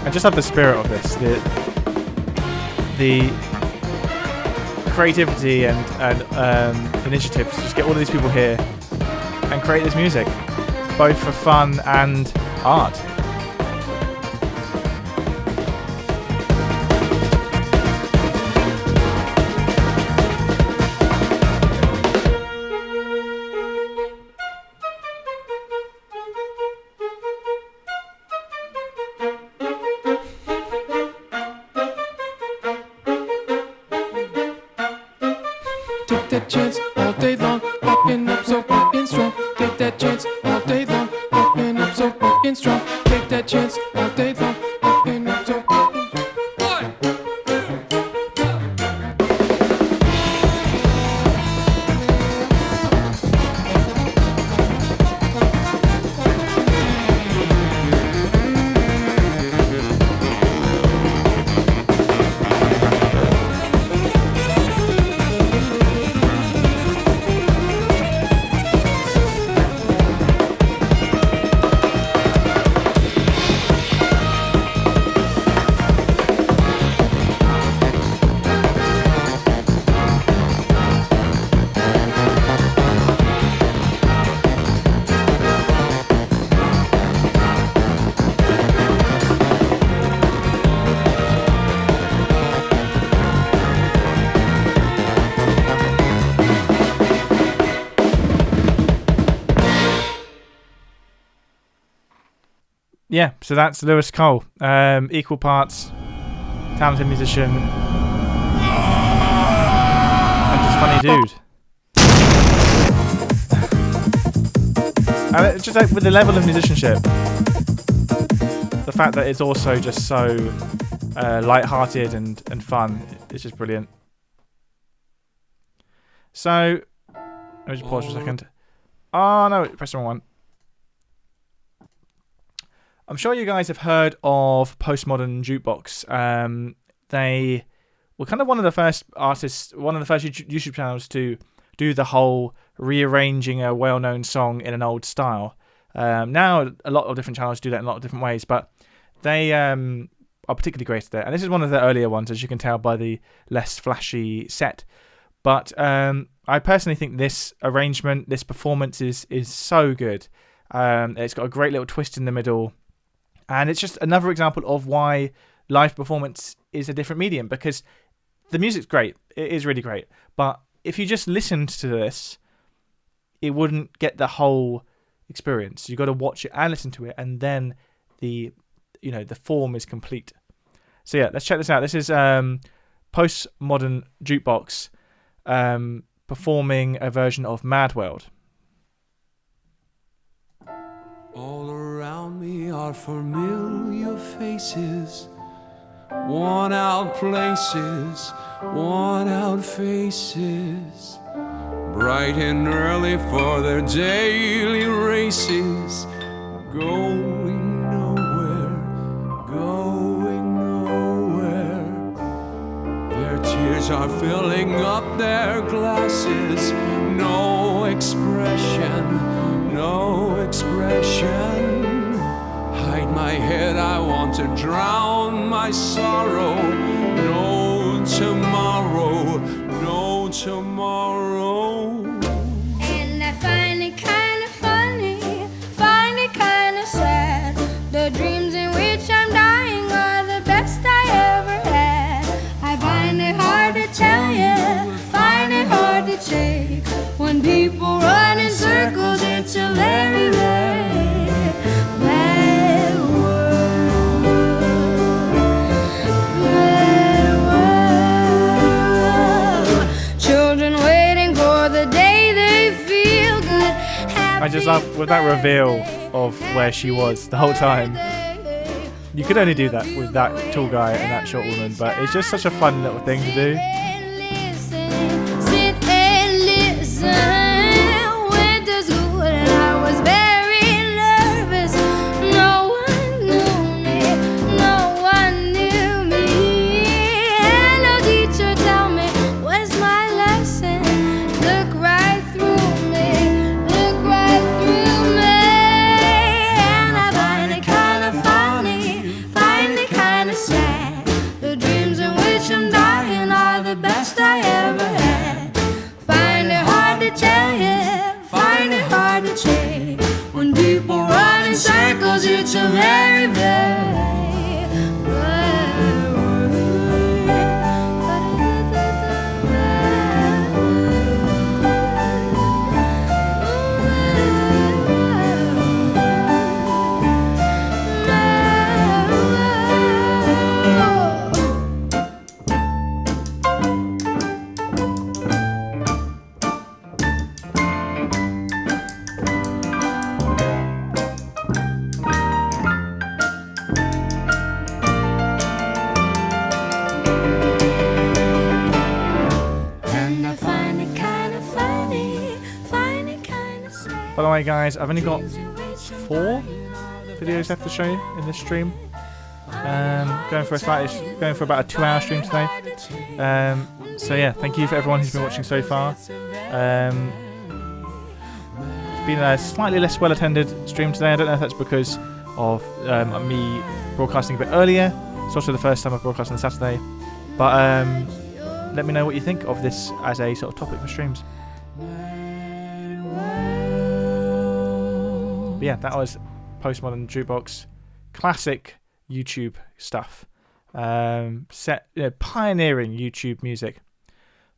Speaker 1: I just love the spirit of this, the creativity and initiative to just get all of these people here and create this music, both for fun and art.
Speaker 10: That chance all day long, popping up so fucking strong. Take that chance all day long, popping up so fucking strong. Take that chance all day long, popping up so fucking strong. One,
Speaker 1: Yeah, so that's Lewis Cole. Equal parts talented musician and just funny dude. And just like, with the level of musicianship, the fact that it's also just so light-hearted and fun, it's just brilliant. So, let me just pause for a second. Oh no, press the wrong one. I'm sure you guys have heard of Postmodern Jukebox. They were kind of one of the first artists, one of the first YouTube channels to do the whole rearranging a well-known song in an old style. Now, a lot of different channels do that in a lot of different ways, but they are particularly great at it. And this is one of the earlier ones, as you can tell by the less flashy set. But I personally think this arrangement, this performance is so good. It's got a great little twist in the middle. And it's just another example of why live performance is a different medium, because the music's great. It is really great. But if you just listened to this, it wouldn't get the whole experience. You've got to watch it and listen to it, and then the form is complete. So yeah, let's check this out. This is Postmodern Jukebox performing a version of Mad World.
Speaker 11: All around me are familiar faces, worn out places, worn out faces, bright and early for their daily races, going nowhere, going nowhere. Their tears are filling up their glasses, no expression, no expression. Hide my head, I want to drown my sorrow. No tomorrow, no tomorrow.
Speaker 2: And I find it kind of funny, find it kind of sad. The dreams in which I'm dying are the best I ever had. I find it hard to tell you, find it hard to take. When people run in circles, it's a very, very bad world. Bad world. Children waiting for the day they feel good.
Speaker 1: I just love with that reveal of where she was the whole time. You could only do that with that tall guy and that short woman, but it's just such a fun little thing to do.
Speaker 2: Sit and listen. Went to school and I was very nervous. No one knew me, no one knew me. And no teacher tell me what's my lesson. Look right through me, look right through me. And I find it kind of funny, find it kind of sad. The dreams in which I'm dying are the best I ever had. Find it hard to tell you, find it hard to say. When people run in circles, it's a very, very bad And I find it kind of funny, find it kind of sad.
Speaker 1: By the way, guys, I've only got 4 videos left to show you in this stream. Going for about a 2-hour stream today. So yeah, thank you for everyone who's been watching so far. It's been a slightly less well attended stream today. I don't know if that's because of me broadcasting a bit earlier. It's also the first time I've broadcast on Saturday. But let me know what you think of this as a sort of topic for streams. But yeah, that was Postmodern Jukebox. Classic YouTube stuff. Pioneering YouTube music.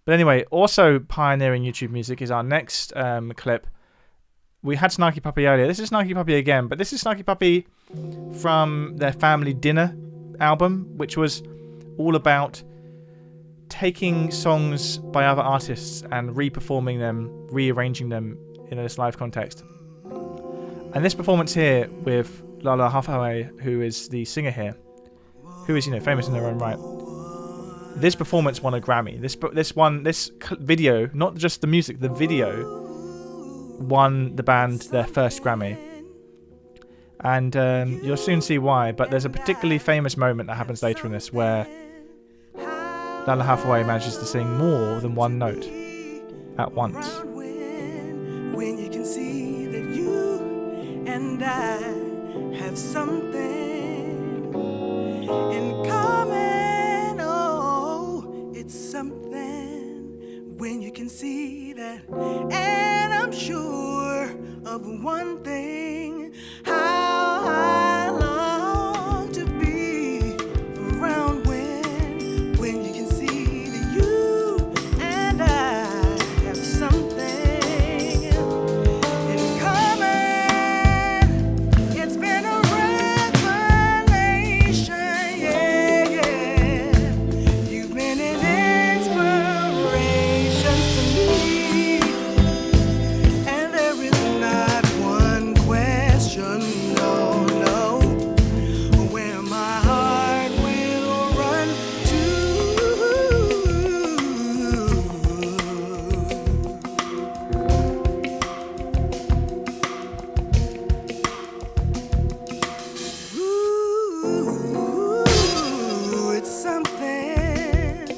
Speaker 1: But anyway, also pioneering YouTube music is our next clip. we had Snarky Puppy earlier. This is Snarky Puppy again, but this is Snarky Puppy from their Family Dinner album, which was all about taking songs by other artists and re-performing them, rearranging them in this live context. And this performance here with Lalah Hathaway, who is the singer here, who is, famous in her own right. This performance won a Grammy. This video, not just the music, the video won the band their first Grammy. And you'll soon see why, but there's a particularly famous moment that happens later in this where Lalah Hathaway manages to sing more than one note at once.
Speaker 10: When you can see that you and I have something in common. Oh, it's something when you can see that. And I'm sure of one thing, how I long to be around when you can see that you and I have something in common. It's been a revelation, yeah. You've been an inspiration to me, and there is not one question, no, where my heart will run to. Ooh, it's something.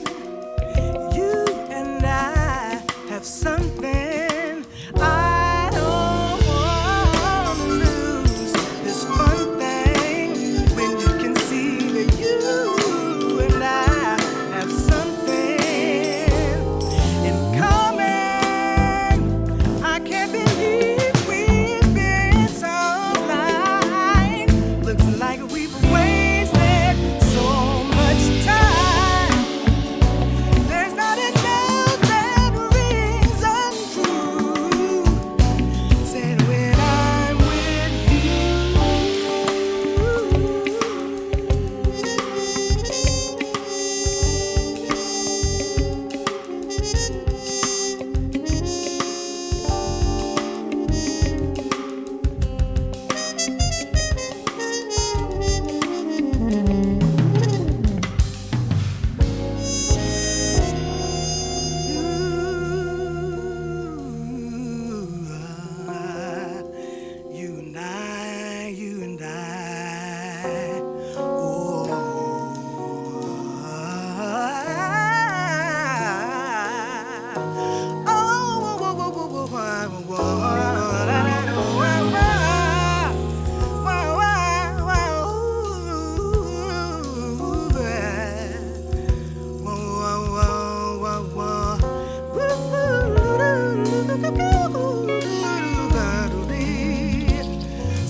Speaker 10: You and I have something. I don't want to lose this fun thing when you can see that you and I have something in common. I can't believe we've been so blind. Looks like we've wasted so much time. There's not a note that rings untrue. Said when I'm with you. You and I,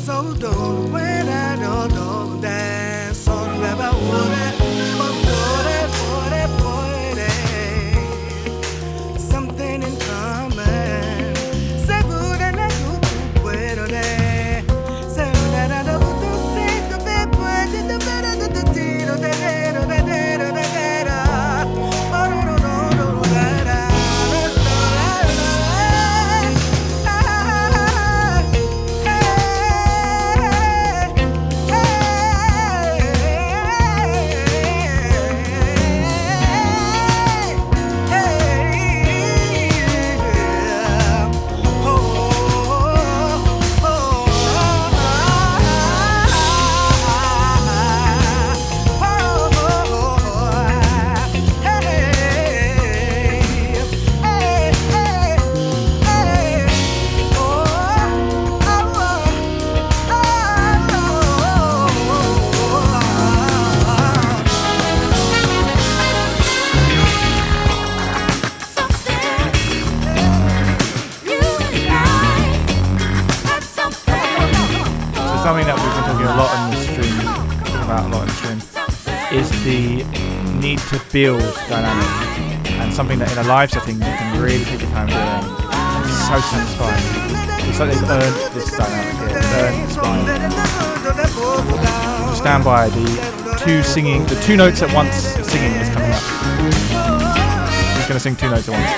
Speaker 10: so don't when I don't dance on the something in common. Seguro que tú puedo de. Seguro que tú te puedes de tiro de
Speaker 1: Something that we've been talking a lot in the stream, is the need to build dynamic, and something that in a live setting you can really take your time doing. It's so satisfying. It's like they've earned this dynamic here. They've earned this vibe. Stand by. The two notes at once singing is coming up. He's going to sing 2 notes at once.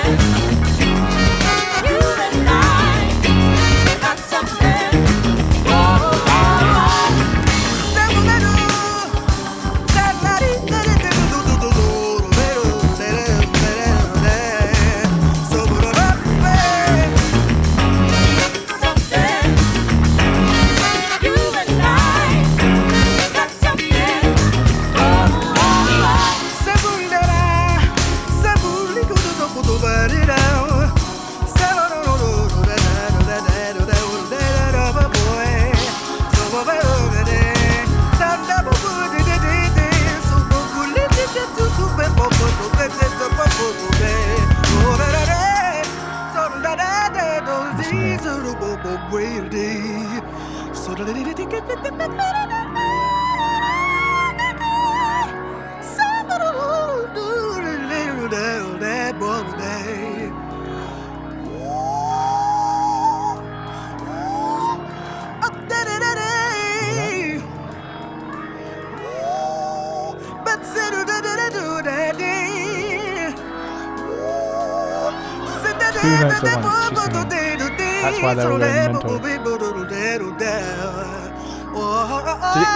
Speaker 1: That's why they're all going mental.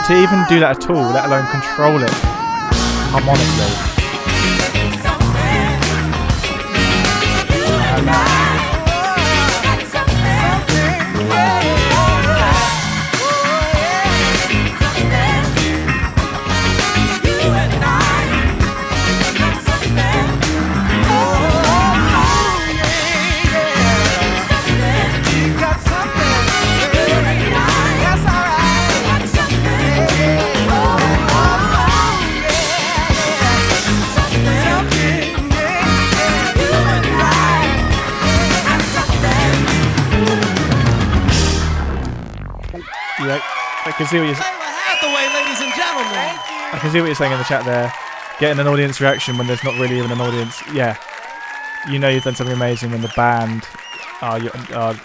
Speaker 1: To even do that at all, let alone control it harmonically. I can see what you're saying.
Speaker 12: Hathaway, ladies and gentlemen.
Speaker 1: I can see what you're saying in the chat there. Getting an audience reaction when there's not really even an audience. Yeah, you know you've done something amazing when the band are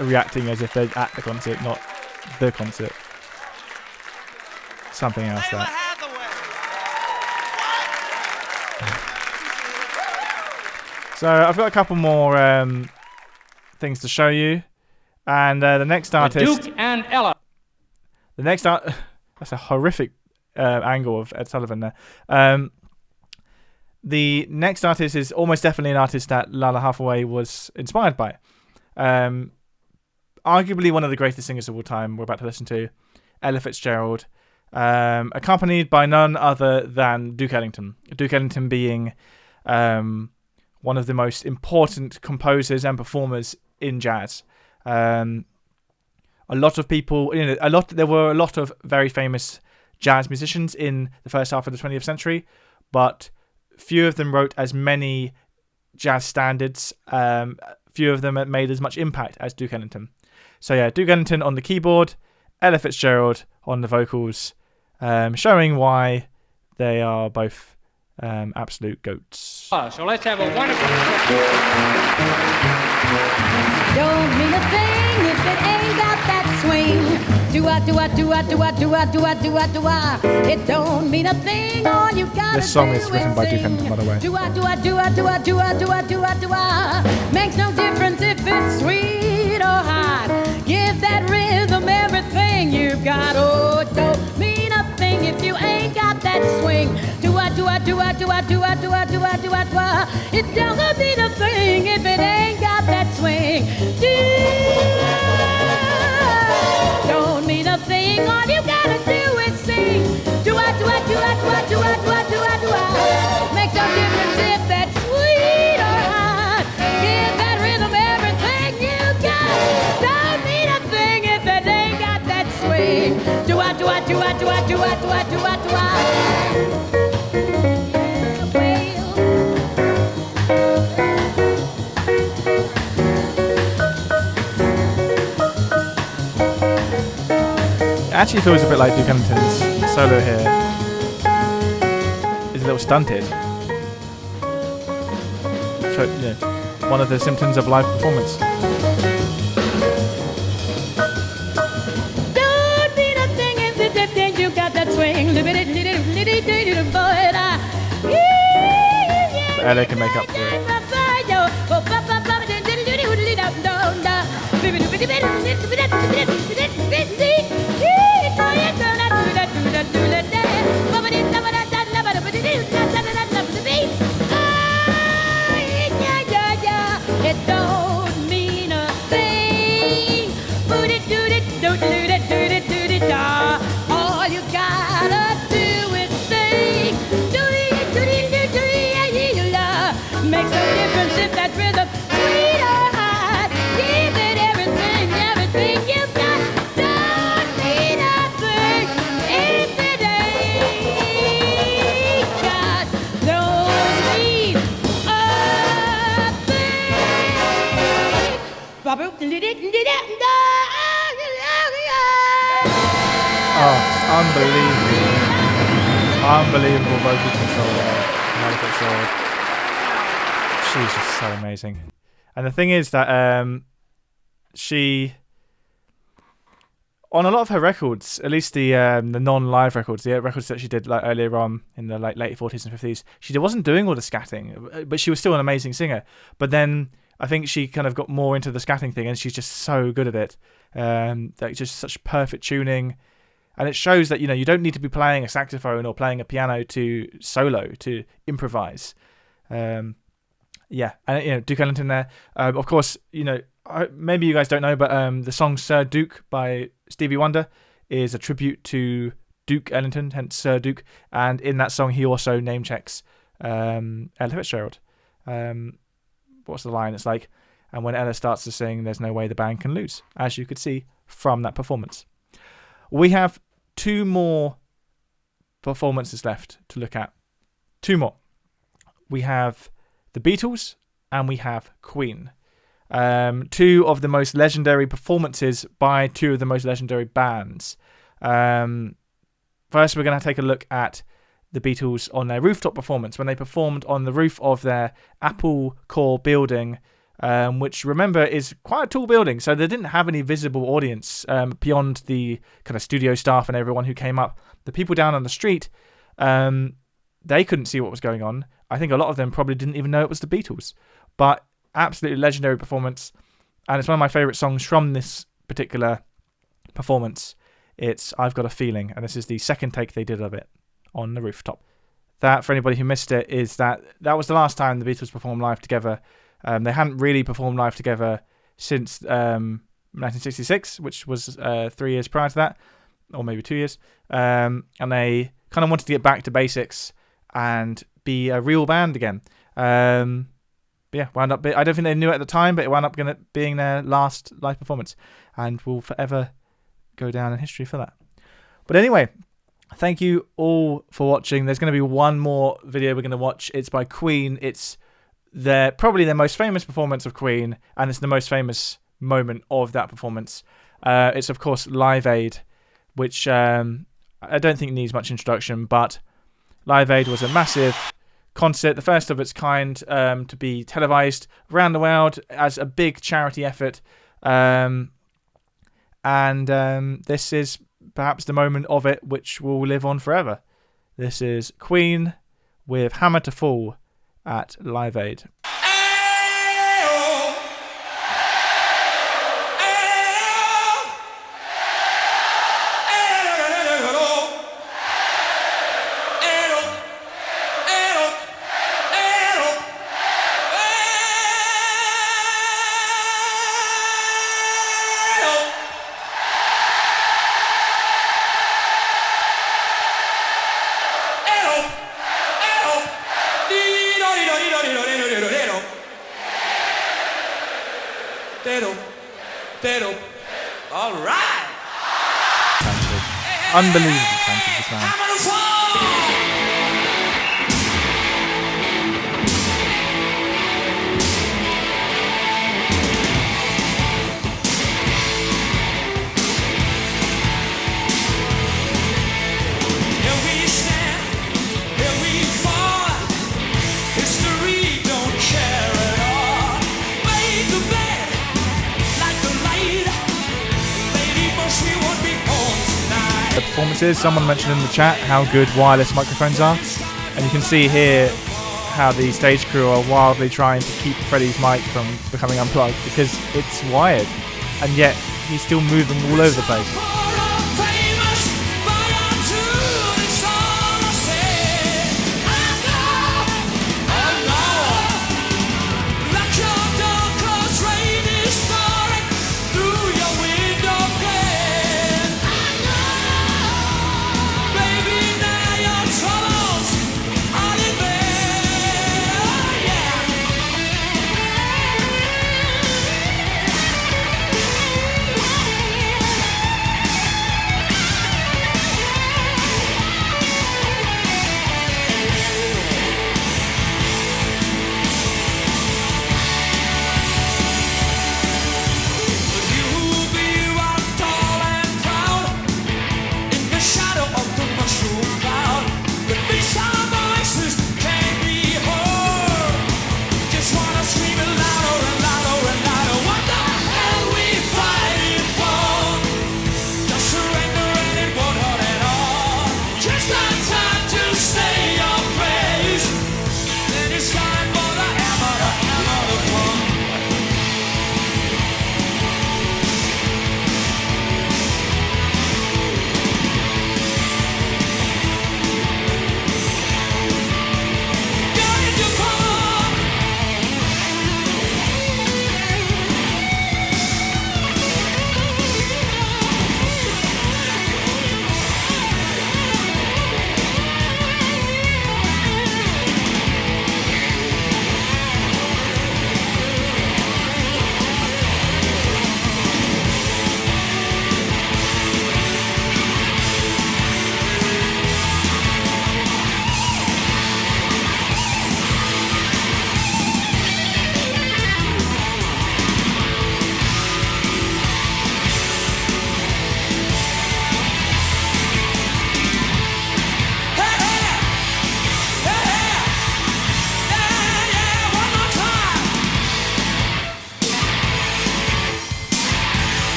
Speaker 1: reacting as if they're at the concert, not the concert. Something else there. So I've got a couple more things to show you, and the next artist.
Speaker 13: Duke and Ella.
Speaker 1: The next that's a horrific angle of Ed Sullivan there. The next artist is almost definitely an artist that Lalah Hathaway was inspired by. Arguably one of the greatest singers of all time we're about to listen to, Ella Fitzgerald, accompanied by none other than Duke Ellington. Duke Ellington being one of the most important composers and performers in jazz. A lot of people, there were a lot of very famous jazz musicians in the first half of the 20th century, but few of them wrote as many jazz standards. Few of them made as much impact as Duke Ellington. So yeah, Duke Ellington on the keyboard, Ella Fitzgerald on the vocals, showing why they are both absolute goats.
Speaker 13: So let's have a wonderful.
Speaker 2: Don't mean a thing if it ain't got that swing. Do-ah, do-ah, do-ah, do-ah, do-ah, do-ah, do-ah, do-ah. It don't mean a thing, all you gotta do.
Speaker 1: This song is written by Duke Ellington, by the way.
Speaker 2: Do-ah, do-ah, do-ah, do-ah, do-ah, do-ah, do-ah, do-ah. Makes no difference if it's sweet or hot. Give that rhythm everything you've got. Oh, it don't mean a thing if you ain't got that swing. Do-ah, do-ah, do-ah, do-ah, do-ah, do-ah, do-ah, do-ah, do-ah. It don't mean a thing if it ain't got that swing. Don't mean a thing, all you gotta do is sing. Do-ah, do-ah, do-ah, do-ah, do-ah, do-ah, do-ah, do-ah. Makes no difference if that's sweet or hot. Give that rhythm everything you got. Don't mean a thing if it ain't got that swing. Do-ah, do-ah, do-ah, do-ah, do-ah, do-ah, do-ah, do-ah.
Speaker 1: It actually feels a bit like Duke Ellington's solo here. It's a little stunted. So, one of the symptoms of live performance. Ella can make up for it.
Speaker 2: It don't mean a thing. All you gotta do is sing. Makes a difference if that rhythm sweet or hot. Give it everything, everything you got. Don't need a thing if it ain't got no need
Speaker 1: Oh, unbelievable vocal control there. Fitzgerald. She's just so amazing. And the thing is that she, on a lot of her records, at least the non-live records, the records that she did like earlier on in the like late 40s and 50s, she wasn't doing all the scatting, but she was still an amazing singer. But then I think she kind of got more into the scatting thing, and she's just so good at it. Like just such perfect tuning. And it shows that, you don't need to be playing a saxophone or playing a piano to solo, to improvise. And Duke Ellington there. Of course, maybe you guys don't know, but the song Sir Duke by Stevie Wonder is a tribute to Duke Ellington, hence Sir Duke. And in that song, he also name checks Ella Fitzgerald. What's the line? It's like, and when Ella starts to sing, there's no way the band can lose, as you could see from that performance. We have 2 more performances left to look at. 2 more. We have the Beatles and we have Queen. 2 of the most legendary performances by 2 of the most legendary bands. First, we're going to take a look at the Beatles on their rooftop performance when they performed on the roof of their Apple Corps building, which, remember, is quite a tall building. So they didn't have any visible audience beyond the kind of studio staff and everyone who came up. The people down on the street, they couldn't see what was going on. I think a lot of them probably didn't even know it was the Beatles. But absolutely legendary performance. And it's one of my favourite songs from this particular performance. It's I've Got a Feeling. And this is the second take they did of it on the rooftop. That, for anybody who missed it, is that was the last time the Beatles performed live together. They hadn't really performed live together since 1966, which was 3 years prior to that, or maybe 2 years. And they kind of wanted to get back to basics and be a real band again. Wound up. I don't think they knew it at the time, but it wound up being their last live performance, and will forever go down in history for that. But anyway, thank you all for watching. There's going to be one more video we're going to watch. It's by Queen. It's probably their most famous performance of Queen, and it's the most famous moment of that performance. It's, of course, Live Aid, which I don't think needs much introduction, but Live Aid was a massive concert, the first of its kind to be televised around the world as a big charity effort. And this is perhaps the moment of it which will live on forever. This is Queen with Hammer to Fall at Live Aid.
Speaker 13: All right.
Speaker 1: Unbelievably talented, this man. The performances, someone mentioned in the chat how good wireless microphones are, and you can see here how the stage crew are wildly trying to keep Freddie's mic from becoming unplugged because it's wired, and yet he's still moving all over the place.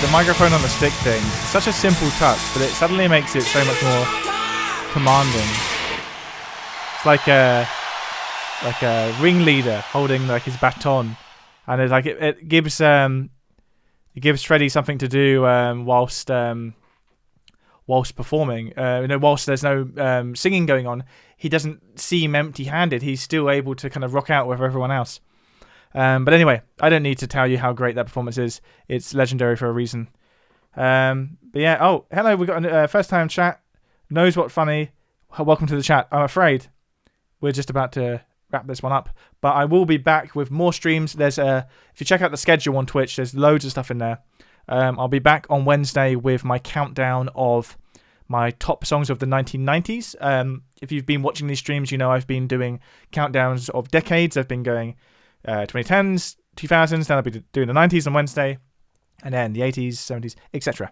Speaker 1: The microphone on the stick thing, such a simple touch, but it suddenly makes it so much more commanding. It's like a ringleader holding like his baton, and it's like it gives Freddie something to do whilst performing. Whilst there's no singing going on, he doesn't seem empty-handed. He's still able to kind of rock out with everyone else. But anyway, I don't need to tell you how great that performance is. It's legendary for a reason. But yeah, oh, hello, we got a first-time chat. Knows what funny. Welcome to the chat. I'm afraid we're just about to wrap this one up, but I will be back with more streams. There's if you check out the schedule on Twitch, there's loads of stuff in there. I'll be back on Wednesday with my countdown of my top songs of the 1990s. If you've been watching these streams, you know I've been doing countdowns of decades. I've been going 2010s, 2000s, then I'll be doing the 90s on Wednesday, and then the 80s, 70s, etc.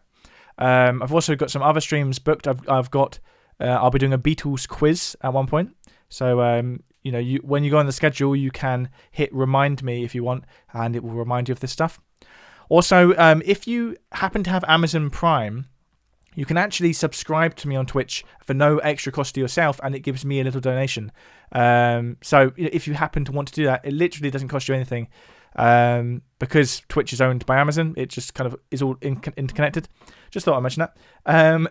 Speaker 1: I've also got some other streams booked. I've got I'll be doing a Beatles quiz at one point. So when you go on the schedule, you can hit remind me if you want, and it will remind you of this stuff. Also, if you happen to have Amazon Prime, you can actually subscribe to me on Twitch for no extra cost to yourself, and it gives me a little donation. So if you happen to want to do that, it literally doesn't cost you anything. Because Twitch is owned by Amazon, it just kind of is all interconnected. Just thought I'd mention that. And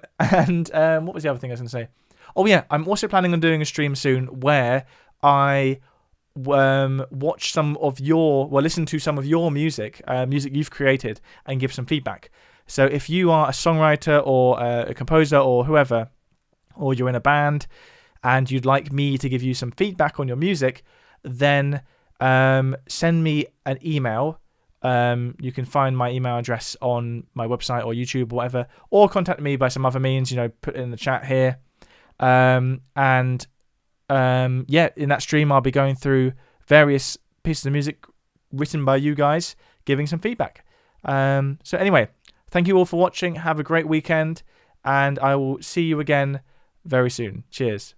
Speaker 1: what was the other thing I was going to say? Oh yeah, I'm also planning on doing a stream soon where I watch some of listen to some of your music you've created, and give some feedback. So if you are a songwriter or a composer or whoever, or you're in a band and you'd like me to give you some feedback on your music, then send me an email. You can find my email address on my website or YouTube or whatever, or contact me by some other means, put it in the chat here. In that stream I'll be going through various pieces of music written by you guys, giving some feedback. So anyway, thank you all for watching. Have a great weekend, and I will see you again very soon. Cheers.